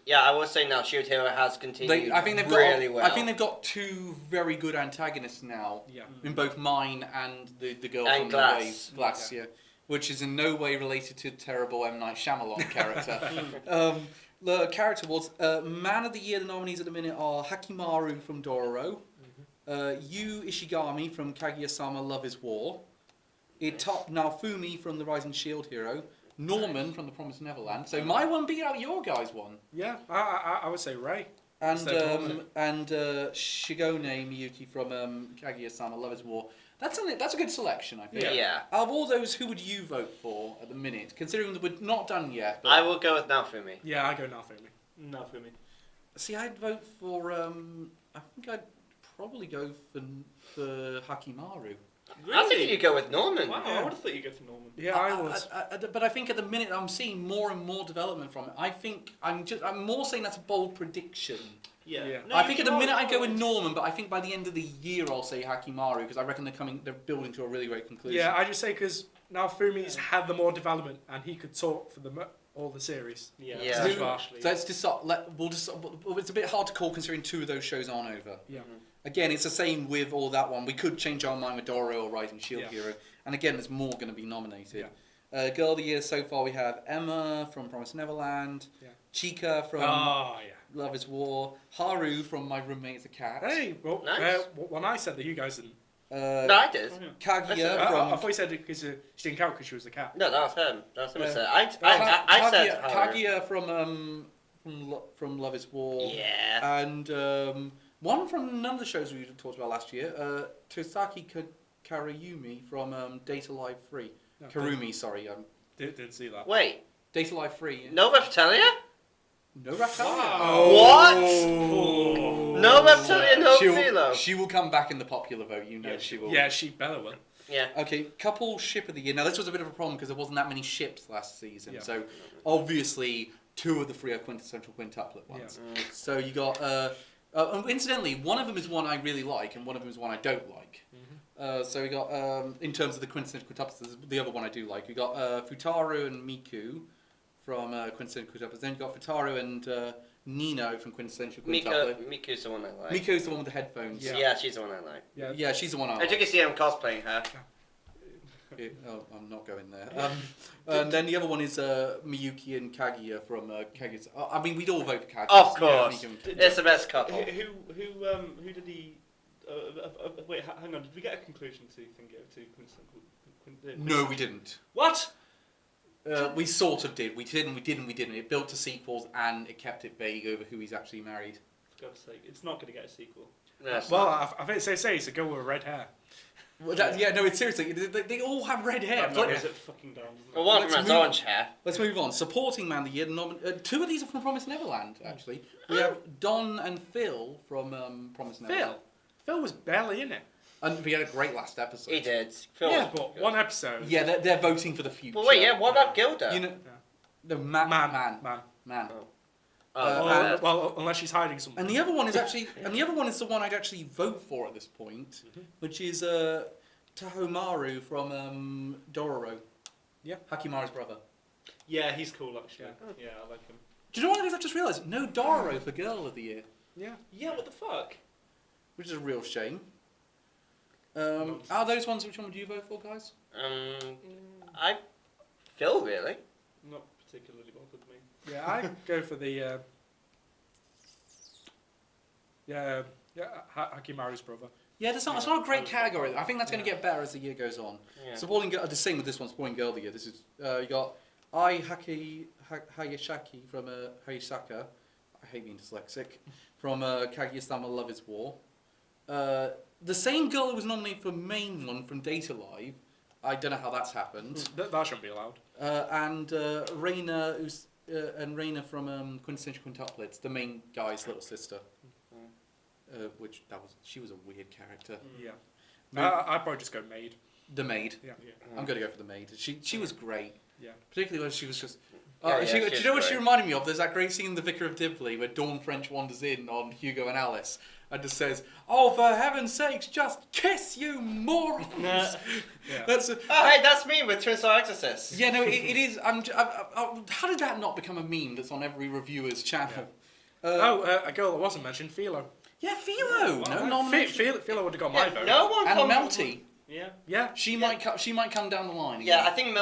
Yeah, I will say now, Shield Hero has continued I think they've really got. well. I think they've got two very good antagonists now. Yeah. In both mine and the girl And from Glass. the Waves, Glass, yeah. Which is in no way related to the terrible M. Night Shyamalan character. The character was Man of the Year. The nominees at the minute are Hakimaru from Dororo, Yu Ishigami from Kaguya-sama Love is War, Itop Naofumi from The Rising Shield Hero, Norman from The Promised Neverland. So my one beat out your guys' one. Yeah, I would say Ray. And So Shigone Miyuki from Kaguya-sama Love is War. That's a good selection, I think. Yeah. Out of all those, who would you vote for at the minute? Considering that we're not done yet. But I will go with Naofumi. Yeah, I go Naofumi. No, for me. see, I'd vote for. I think I'd probably go for Hakimaru. I think you go with Norman. Wow, Yeah. I would have thought you'd go for Norman. Yeah, I would. But I think at the minute I'm seeing more and more development from it. I think I'm more saying that's a bold prediction. Yeah. Yeah. No, I think at the you're minute right. I'd go with Norman, but I think by the end of the year I'll say Hakimaru because I reckon they're building to a really great conclusion. Yeah, I just say because Naofumi's had the more development and he could talk for all the series. Yeah. Yeah. that's Who- actually. So let's decide. It's a bit hard to call considering two of those shows aren't over. Yeah. Again, it's the same with all that one. We could change our mind with Doro or Rising Shield Yeah. Hero. And again, there's more going to be nominated. Yeah. Girl of the Year so far we have Emma from Promised Neverland, Yeah. Chica from Oh, yeah. Love is War, Haru from My Roommate's a Cat, Hey, well, Nice. when I said that, you guys didn't. No, I did. Oh, yeah. Kaguya I from thought you said it because she didn't count because she was the cat. No, that was him. That was him. Yeah. Said. I said Haru. Kaguya from Love is War, Yeah. and one from none of the shows we talked about last year, Tosaki Karayumi from Data Live 3. No, Karumi, sorry, Didn't see that. Wait. Data Live 3. Yeah. No Reptilia? No Rascal. What? Oh. No Reptilia, no She'll- Philo. She will come back in the popular vote, you know Yeah, she will. Yeah, she better will. Yeah. Okay, couple ship of the year. Now this was a bit of a problem because there wasn't that many ships last season. Yeah. So obviously two of the three are quintessential quintuplet ones. Yeah. So you got incidentally, one of them is one I really like and one of them is one I don't like. So we got in terms of the quintessential quintuplets, the other one I do like. We got Futaru and Miku from quintessential quintuplets. Then you got Futaru and Nino from quintessential quintuplet. Miku's the one I like. Miko's the one with the headphones. Yeah. Yeah, she's the one I like. Yeah. Yeah, she's the one I I like. took a see him cosplaying her. Oh, I'm not going there. And then the other one is Miyuki and Kaguya from Kaguya. I mean, we'd all vote for Kaguya. Of course. Yeah, Miyuki and- It's the best couple. Who did he? Wait, hang on. Did we get a conclusion to No, we didn't. What? We sort of did. We didn't. It built to sequels and it kept it vague over who he's actually married. For God's sake, it's not going to get a sequel. Yes. Well, I think it's safe to go with red hair. Well, no, it's seriously. They all have red hair. That narrows it fucking down. Doesn't it? Well, one of let's them has move- orange hair. Let's move on. Supporting Man of the Year. Two of these are from Promised Neverland, actually. We have Don and Phil from Promised Neverland. Phil was barely in it. And we had a great last episode. He did. Phil Yeah, was but good. one episode. Yeah, they're voting for the future. Well, wait, yeah, what about Gilda? You know, Yeah. the Man. man. Oh, Well, unless she's hiding something. And the other one is the one I'd actually vote for at this point, which is Tahomaru from Dororo. Yeah. Hakimaru's brother. Yeah, he's cool actually. Yeah, I like him. Do you know what I've just realised? No Dororo for Girl of the Year, Yeah. Yeah, what the fuck? which is a real shame. Are those ones? Which one would you vote for, guys? Phil, really? Not particularly bothered me. Yeah, I go for the Hakimaru's brother. Yeah, it's not a great category. I think that's going to get better as the year goes on. Yeah. Supporting the same with this one, supporting girl of the year. This is you got Ai Hayashaki from Hayasaka. I hate being dyslexic. From Kaguya-sama Love Is War. The same girl who was nominated for main one from Data Live. I don't know how that's happened. That shouldn't be allowed. And Reina, Reina from Quintessential Quintuplets, the main guy's little sister. She was a weird character. Yeah. I'd probably just go maid. The maid. Yeah. I'm gonna go for the maid. She was great. Yeah. Particularly when she was just. Yeah, do you know she's what she great. reminded me of? There's that great scene in The Vicar of Dibley where Dawn French wanders in on Hugo and Alice and just says, "Oh, for heaven's sakes, just kiss, you morons!" Yeah. That's Oh, hey, that's me with Twin Star Exorcist. yeah, no, it is. How did that not become a meme that's on every reviewer's channel? A girl that wasn't mentioned, Philo. Yeah, Philo. No nomination. Philo would have got my Yeah, vote. no one And from Melty. Yeah. Yeah. She might come down the line. Yeah, again. I think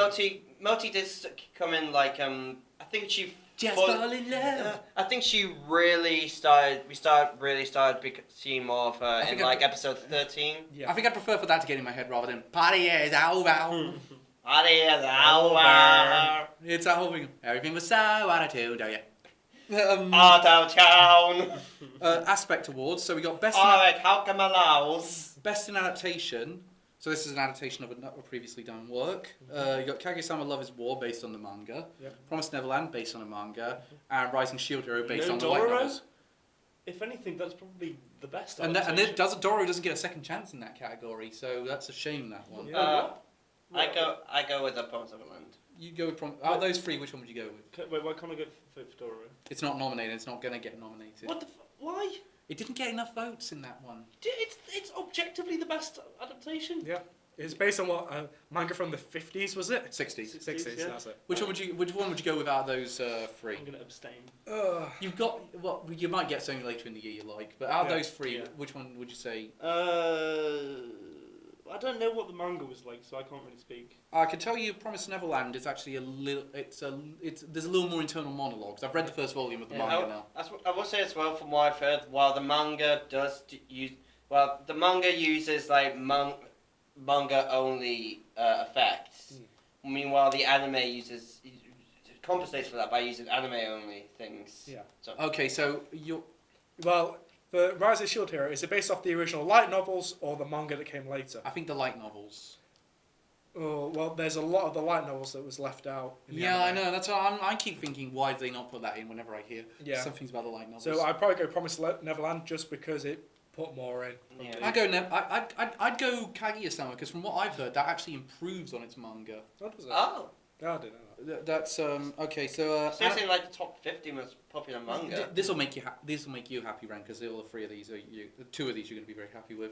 Melty did come in like I think she. Just fall- fall in love. I think she really started. We really started seeing more of her in think like episode 13. Yeah. I think I'd prefer for that to get in my head rather than party is over. It's a whole thing. Everything was so attitude, oh yeah. Art out town. Aspect awards. So we got Alright, how come allows? best in adaptation. So this is an adaptation of a previously done work. You got Kaguya-sama Love Is War based on the manga. Yep. Promised Neverland based on a manga, and Rising Shield Hero based No on the light Doro? novels. If anything, that's probably the best. And adaptation. Doro doesn't get a second chance in that category, so that's a shame. That one. Yeah. I go with the Promise of Neverland. You go with out of those three. Which one would you go with? Wait, why can't I go for Doro? It's not nominated. It's not going to get nominated. What the why? It didn't get enough votes in that one. It's objectively the best adaptation. Yeah. It's based on what manga from the 50s, was it? 60s. 60s, yeah. that's it. Which one would you go with out of those three? I'm gonna abstain. You've got you might get something later in the year you like, but out of Yeah. those three, Yeah. which one would you say? I don't know what the manga was like, so I can't really speak. I can tell you, Promised Neverland is actually there's a little more internal monologues. I've read the first volume of the manga now. I will say as well, from what I've heard, while the manga the manga uses like manga only effects. Meanwhile, the anime compensates for that by using anime only things. Yeah. So, Okay, so Well, the Rise of Shield Hero, is it based off the original light novels or the manga that came later? I think the light novels. Oh, well, there's a lot of the light novels that was left out. In the Yeah, I anime. know. That's why I keep thinking, why did they not put that in? Whenever I hear something about the light novels. So I'd probably go Promised Neverland just because it put more in. Yeah. I'd go Kaguya-sama because from what I've heard, that actually improves on its manga. What was it? oh, No, I didn't know that. That's okay. So seriously, like the top 50 most popular manga. this will make you happy, Ren, because all three of these two of these you're going to be very happy with.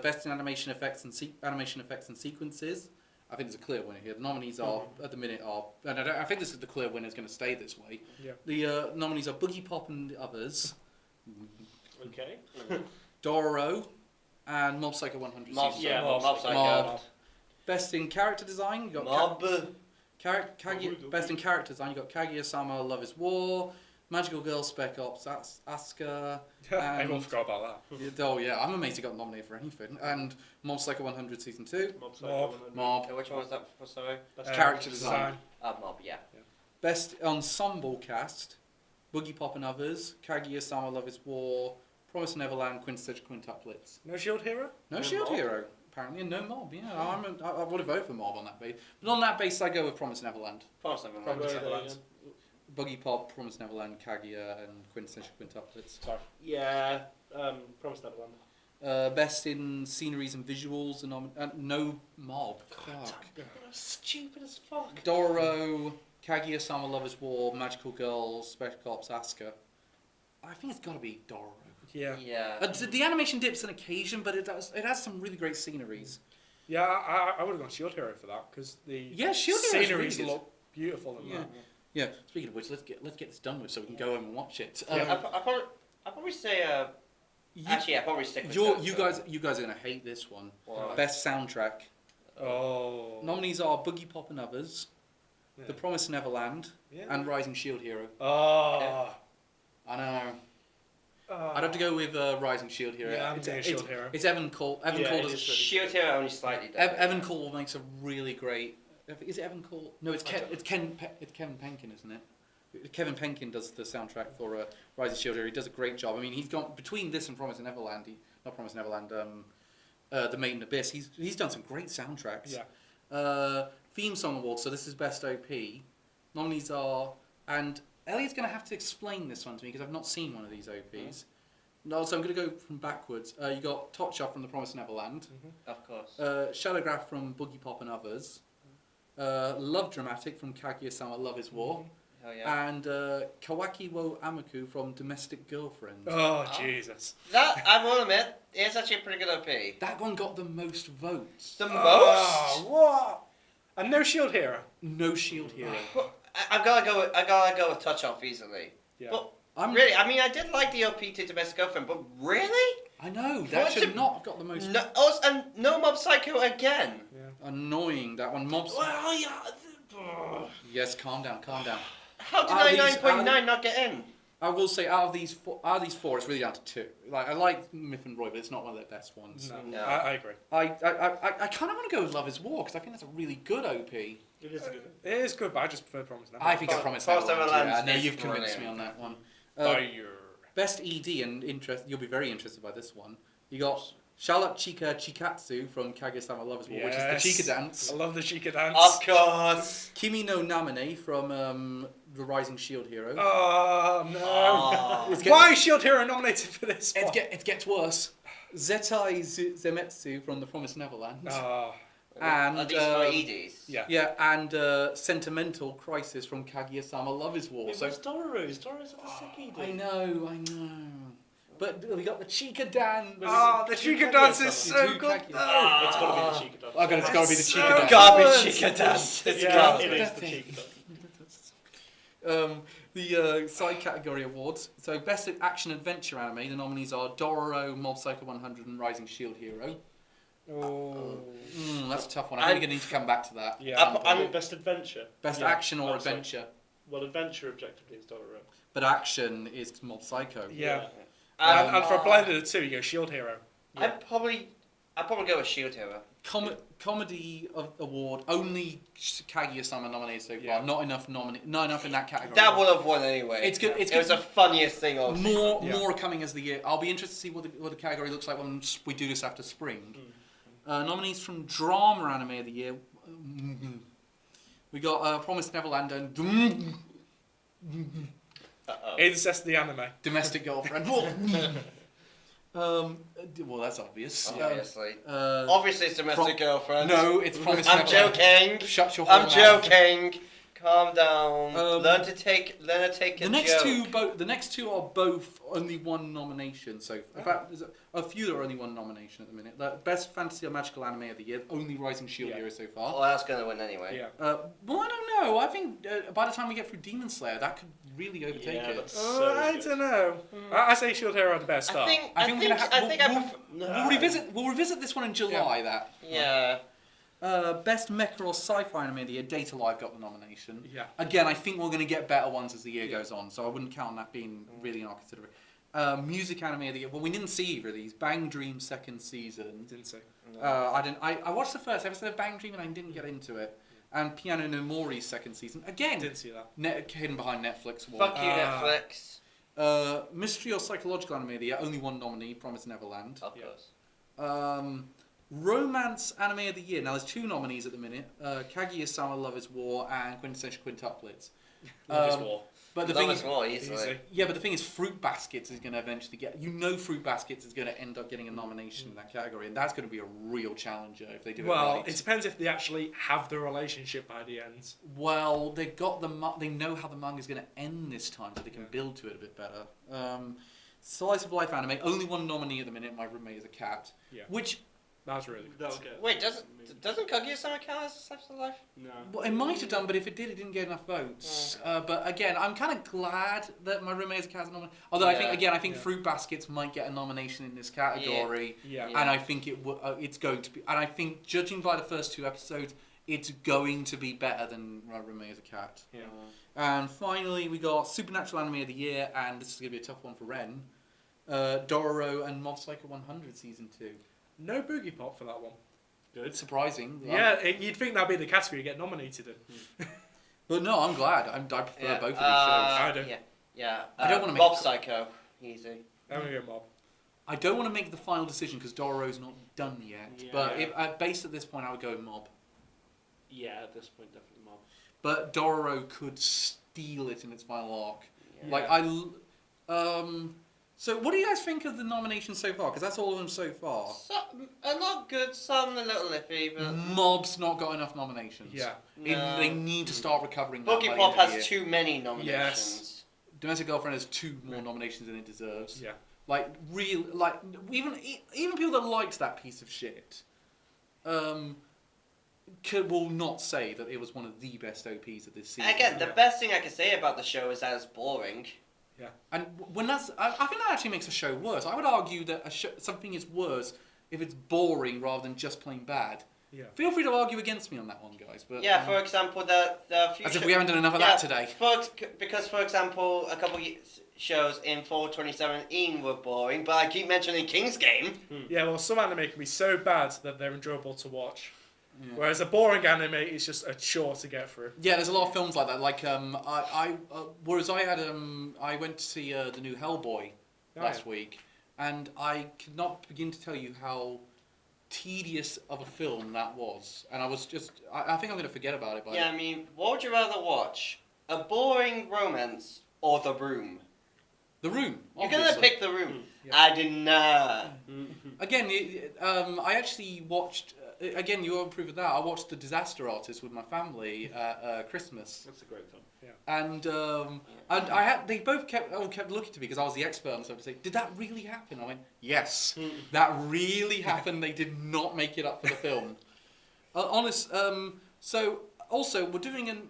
Best in animation effects and sequences. I think there's a clear winner here. The nominees are at the minute and I think this is the clear winner is going to stay this way. Yeah. The nominees are Boogie Pop and the others, Okay. Doro, and Mob Psycho 100. Mob, Season yeah, two. Mob Psycho. Mob. Best in character design, you got Mob. Best in character design, you got Kaguya-sama Love Is War, Magical Girl Spec Ops, Asuka. Everyone forgot about that. Oh yeah, I'm amazed he got nominated for anything. And Mob Psycho 100 Season 2. Mob Psycho Mob. 100. Mob. Which one was that for, sorry? That's Character design. Mob, yeah. Best ensemble cast, Boogie Pop and Others, Kaguya-sama Love Is War, Promise Neverland, Quintessential Quintuplets. No Shield Hero? No No Shield Mob. Hero, apparently, and no Mob. Yeah, I would have voted for Mob on that base. But on that base, I go with Promise Neverland. Promise Neverland. Promise Right, Neverland. Boogie Pop, Promise Neverland, Kaguya, and Quintessential Quintuplets. Sorry. Yeah. Promise Neverland. Best in sceneries and visuals, and no Mob. Fuck. Stupid as fuck. Doro, Kaguya-sama Love Is War, Magical Girl, Spec Ops, Asuka. I think it's got to be Doro. Yeah. Yeah. The animation dips on occasion, but it has some really great sceneries. Yeah, I would have gone Shield Hero for that because the Shield Hero is sceneries really good. look beautiful in Yeah. that. Yeah. Speaking of which, let's get this done with so we can go home and watch it. I'd probably say actually, I'd probably stick with you guys are gonna hate this one. Wow. Best soundtrack. Oh. Nominees are Boogie Pop and Others, Yeah. The Promised Neverland, Yeah. and Rising Shield Hero. Oh. I know. I'd have to go with Rising Shield Hero. Yeah, I'm saying Shield Hero. It's Evan Cole. Evan Yeah, Cole it does. is really Shield Hero only slightly different. Evan Cole makes a really great. Is it Evan Cole? No, it's Kevin Penkin, isn't it? Kevin Penkin does the soundtrack for Rising Shield Hero. He does a great job. I mean, he's gone between this and Promised Neverland. Not Promised Neverland. The Maiden Abyss. He's done some great soundtracks. Yeah. Theme Song Awards. So this is Best OP. Nominees are, and Elliot's going to have to explain this one to me because I've not seen one of these OPs. No, so I'm going to go from backwards. You got Totcha from The Promised Neverland. Of course. Shadowgraph from Boogie Pop and Others. Love Dramatic from Kaguya-sama Love is War. Hell yeah. And Kawaki wo Amaku from Domestic Girlfriend. Oh, Jesus. That, I will admit, is actually a pretty good OP. That one got the most votes. The most? Oh, what? And no Shield Hero. No Shield Hero. But I gotta go with Touch Off easily. Yeah. But I'm really, I mean, I did like the OP to Domestic Girlfriend, but really? I know, What that should a- not have got the most No, oh, and no Mob Psycho again. annoying, that one. Mobs. Well, yeah. Yes, calm down. How did Are these- 99.9 not get in? I will say, out of these four, it's really down to two. Like, I like Myth and Roy, but it's not one of their best ones. No, No. I agree. I kind of want to go with Love is War, because I think that's a really good OP. It is good. It is good, but I just prefer Promised Neverland. I think I Promised Promised Neverland. Neverland Yeah, no, is you've convinced me brilliant. on that one. Fire. Best ED and interest, you'll be very interested by this one. You got Charlotte Chika Chikatsu from Kaguya-sama Love is War, which is the Chika dance. I love the Chica dance. Of course. Kimi no Namine from The Rising Shield Hero. Oh, no. Oh. Why is Shield Hero nominated for this one? It gets worse. Zetai Zemetsu from The Promised Neverland. Oh, And, Are these for EDs? yeah. Yeah, and Sentimental Crisis from Kaguya-sama Love is War. It So was Doro's. Doro's at the sick ED. I know. But we got the Chica Dan. Oh, the Chica dance is You so do good. Kaguya. though. It's got to be the Chica dance. It's got to be the So Chica good. Dan. Garbage Chica Dance. It's Yeah, garbage. it is That's the it. Chica dance. The side category awards. So, Best Action Adventure Anime. The nominees are Dororo, Mob Psycho 100, and Rising Shield Hero. Oh. That's a tough one. I think I need to come back to that. Yeah. I'm- Best adventure. Best Yeah. action or Oh, sorry. adventure. Well, adventure objectively is Dororo. But action is Mob Psycho. Yeah. Um, And for a blend of the two, you go Shield Hero. I'd probably go with Shield Hero. Comedy award only Kaguya-sama nominated so far. Yeah. Not enough in that category. That would have won anyway. It's good. It's It was good. the funniest thing all season. More coming as the year. I'll be interested to see what the category looks like when we do this after spring. Nominees from Drama Anime of the Year. We got Promised Neverland and Incest the anime. Domestic Girlfriend. Well, that's obvious. Obviously. Obviously, it's Domestic Girlfriend. No, it's Promised I'm Neverland. joking. Shut your I'm whole mouth. joking. Calm down. Learn to take a The next joke. the next two are both only one nomination. So, in fact, there's a few that are only one nomination at the minute. The Best Fantasy or Magical Anime of the Year, only Rising Shield Hero so far. Well, that's gonna win anyway. Yeah. Well, I don't know. I think by the time we get through Demon Slayer, that could really overtake Yeah, it. that's Oh, so I good. don't know. I say Shield Hero at the best I start. think I think we're gonna have- I prefer. We'll revisit this one in July. That Yeah. Best Mecha or Sci-Fi Anime of the Year, Data Live got the nomination. Yeah. Again, I think we're going to get better ones as the year goes on, so I wouldn't count on that being really in our consideration. Music Anime of the Year. Well, we didn't see either of these. Bang Dream second season. Didn't say. I watched the first episode of Bang Dream and I didn't get into it. And Piano no Mori's second season. Again, Didn't see that. hidden behind Netflix. Wall. Fuck you, Netflix. Mystery or Psychological Anime of the Year, only one nominee, Promised Neverland. Of course. Romance Anime of the Year. Now, there's two nominees at the minute. Kaguya-sama Love is War and Quintessential Quintuplets. Love is War. But the Love thing is is, more easily. Easy. yeah, but the thing is, Fruit Baskets is going to eventually get. Fruit Baskets is going to end up getting a nomination in that category, and that's going to be a real challenger if they do it Well, right. it depends if they actually have the relationship by the end. Well, they got they know how the manga's going to end this time, so they can build to it a bit better. Slice of Life Anime, only one nominee at the minute. My Roommate is a Cat, Yeah. which That was really good. That'll get. Wait, doesn't Kaguya-sama count as a slice of life? No. well, it might have done, but if it did, it didn't get enough votes. But again, I'm kind of glad that My Roommate is a Cat is nominated. Although I think Yeah. Fruit Baskets might get a nomination in this category. Yeah. Yeah. And I think it's going to be. And I think, judging by the first two episodes, it's going to be better than My Roommate is a Cat. Yeah. And finally, we got Supernatural Anime of the Year, and this is going to be a tough one for Ren. Dororo and Mob Psycho 100 Season 2. No Boogie Pop for that one. Good. Surprising. Yeah, you'd think that'd be the category you get nominated in. But no, I'm glad. I prefer Yeah, both of these shows. I do. Yeah. I don't wanna make Mob it- Psycho. Easy. I'm gonna go Mob. I don't want to make the final decision because Dororo's not done yet. Yeah. But based at this point, I would go Mob. Yeah, at this point, definitely Mob. But Dororo could steal it in its final arc. Yeah. So what do you guys think of the nominations so far? Because that's all of them so far. A lot good, some a little iffy, but Mob's not got enough nominations. Yeah. No. They need to start recovering that. Boogie by the Pop end of the has year. too many nominations. Yes. Domestic Girlfriend has 2 more nominations than it deserves. Yeah. Like even people that liked that piece of shit, will not say that it was one of the best OPs of this season. Again, the best thing I can say about the show is that it's boring. Yeah. And when I think that actually makes a show worse. I would argue that something is worse if it's boring rather than just plain bad. Yeah. Feel free to argue against me on that one, guys. But Yeah, for example, the few as if we haven't done enough of that today. Because, for example, a couple shows in fall 2017 were boring, but I keep mentioning King's Game. Yeah, well, some anime can be so bad that they're enjoyable to watch. Yeah. Whereas a boring anime is just a chore to get through. Yeah, there's a lot of films like that. Like whereas I went to see the new Hellboy last week, and I could not begin to tell you how tedious of a film that was. And I was just, I think I'm going to forget about it. Yeah, I mean, what would you rather watch? A boring romance or The Room? The Room. You're obviously. gonna pick The Room. Yeah. I did not. Again, I actually watched. Again, you won't approve of that. I watched The Disaster Artist with my family at Christmas, That's a great film. and they both kept looking to me because I was the expert on something. Say, did that really happen? I went, yes, that really happened. They did not make it up for the film. So also we're doing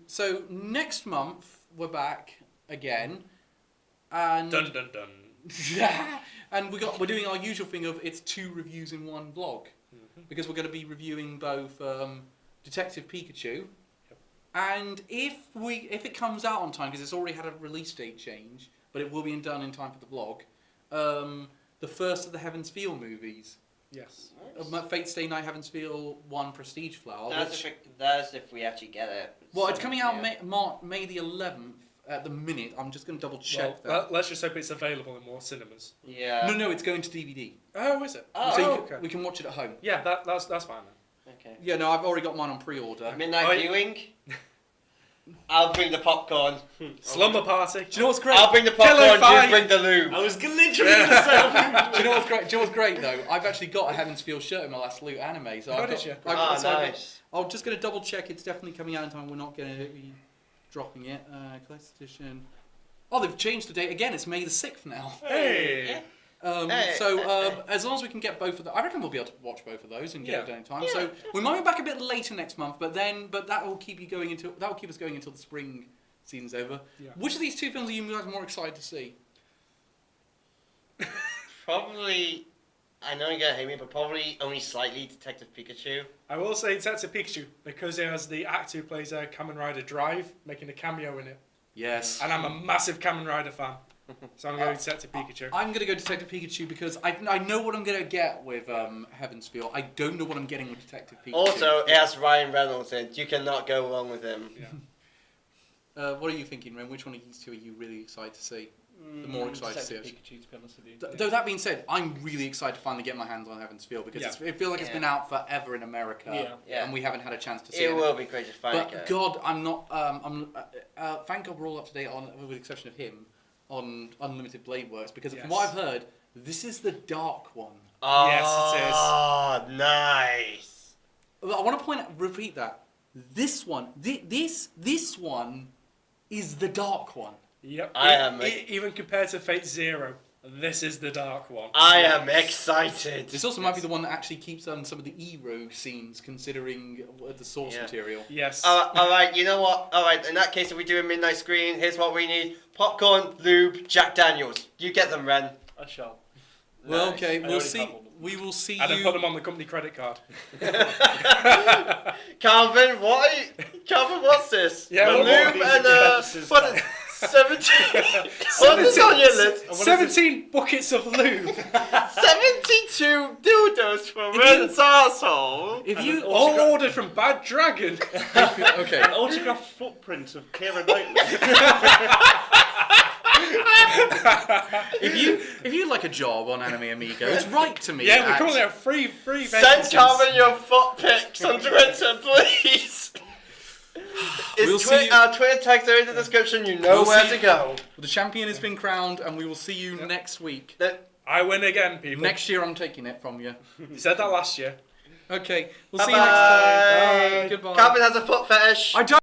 so next month we're back again, and Dun dun dun. and we're doing our usual thing of it's 2 reviews in one vlog. Because we're going to be reviewing both Detective Pikachu, and if it comes out on time, because it's already had a release date change, but it will be done in time for the vlog, the first of the Heaven's Feel movies. Yes. Fate's Stay Night, Heaven's Feel 1, Prestige Flower. That's if we actually get it. Well, it's coming out May the 11th at the minute. I'm just going to double check Well, that. let's just hope it's available in more cinemas. Yeah. No, it's going to DVD. Oh, is it? Oh, So okay. we can watch it at home. Yeah, that's fine then. Okay. Yeah, no, I've already got mine on pre-order. Midnight viewing. I'll bring the popcorn. Slumber party. Do you know what's great? I'll bring the Pillow popcorn. fight. You bring the lube. I was literally going to say. Do you know what's great? Do you know what's great though? I've actually got a Heaven's Feel shirt in my last Loot anime, so Oh, I've did got, you? Nice. I'm just going to double check it's definitely coming out in time. We're not going to be dropping it. Collector's edition. Oh, they've changed the date again. It's May the 6th now. Hey. As long as we can get both of them, I reckon we'll be able to watch both of those and get it done in time. Yeah. So we might be back a bit later next month, but that will keep us going until the spring season's over. Yeah. Which of these 2 films are you guys more excited to see? Probably. I know you're gonna hate me, but probably only slightly Detective Pikachu. I will say Detective Pikachu because it has the actor who plays Kamen Rider Drive making a cameo in it. Yes. And I'm a massive Kamen Rider fan. So I'm going to Detective Pikachu. I'm going to go Detective Pikachu because I know what I'm going to get with Heaven's Feel. I don't know what I'm getting with Detective Pikachu. Also, it has Ryan Reynolds in it. You cannot go wrong with him. Yeah. What are you thinking, Ren? Which one of these 2 are you really excited to see? The more excited to see it. Detective Pikachu, to be honest with you. Though that being said, I'm really excited to finally get my hands on Heaven's Feel because it feels like it's been out forever in America, Yeah. and we haven't had a chance to see It it. will be great to find But God, I'm not. Thank God we're all up to date on, with the exception of him, on Unlimited Blade Works because from what I've heard, this is the dark one. Oh, Yes, it is. Nice. I want to repeat that. This one, this one, is the dark one. Yep. I am. Even compared to Fate Zero, this is the dark one. I am excited. This also might be the one that actually keeps some of the E-Rogue scenes, considering the source material. Yes. Alright, you know what? Alright, in that case, if we do a midnight screen, here's what we need. Popcorn, lube, Jack Daniels. You get them, Ren. I shall. Well, Nice. okay, I we'll already see. have all of them. We will see And then you. put them on the company credit card. Calvin, what's this? Yeah, the what lube these and expenses what are? 17. What is on your list? 17 buckets of lube. 72 dildos for Ren's arsehole. If you All ordered from Bad Dragon. okay, An autographed footprint of Keira Knightley. if you'd like a job on Anime Amigos, write to me. Yeah, we at- currently have free Send vacancies. Calvin your foot pics on Twitter, please. We'll see you- Our Twitter tags are in the description. You know We'll where see- to go. The champion has been crowned, and we will see you next week. I win again, people. Next year, I'm taking it from you. You said that last year. Okay, we'll see you next time. Bye. Goodbye. Calvin has a foot fetish. I don't.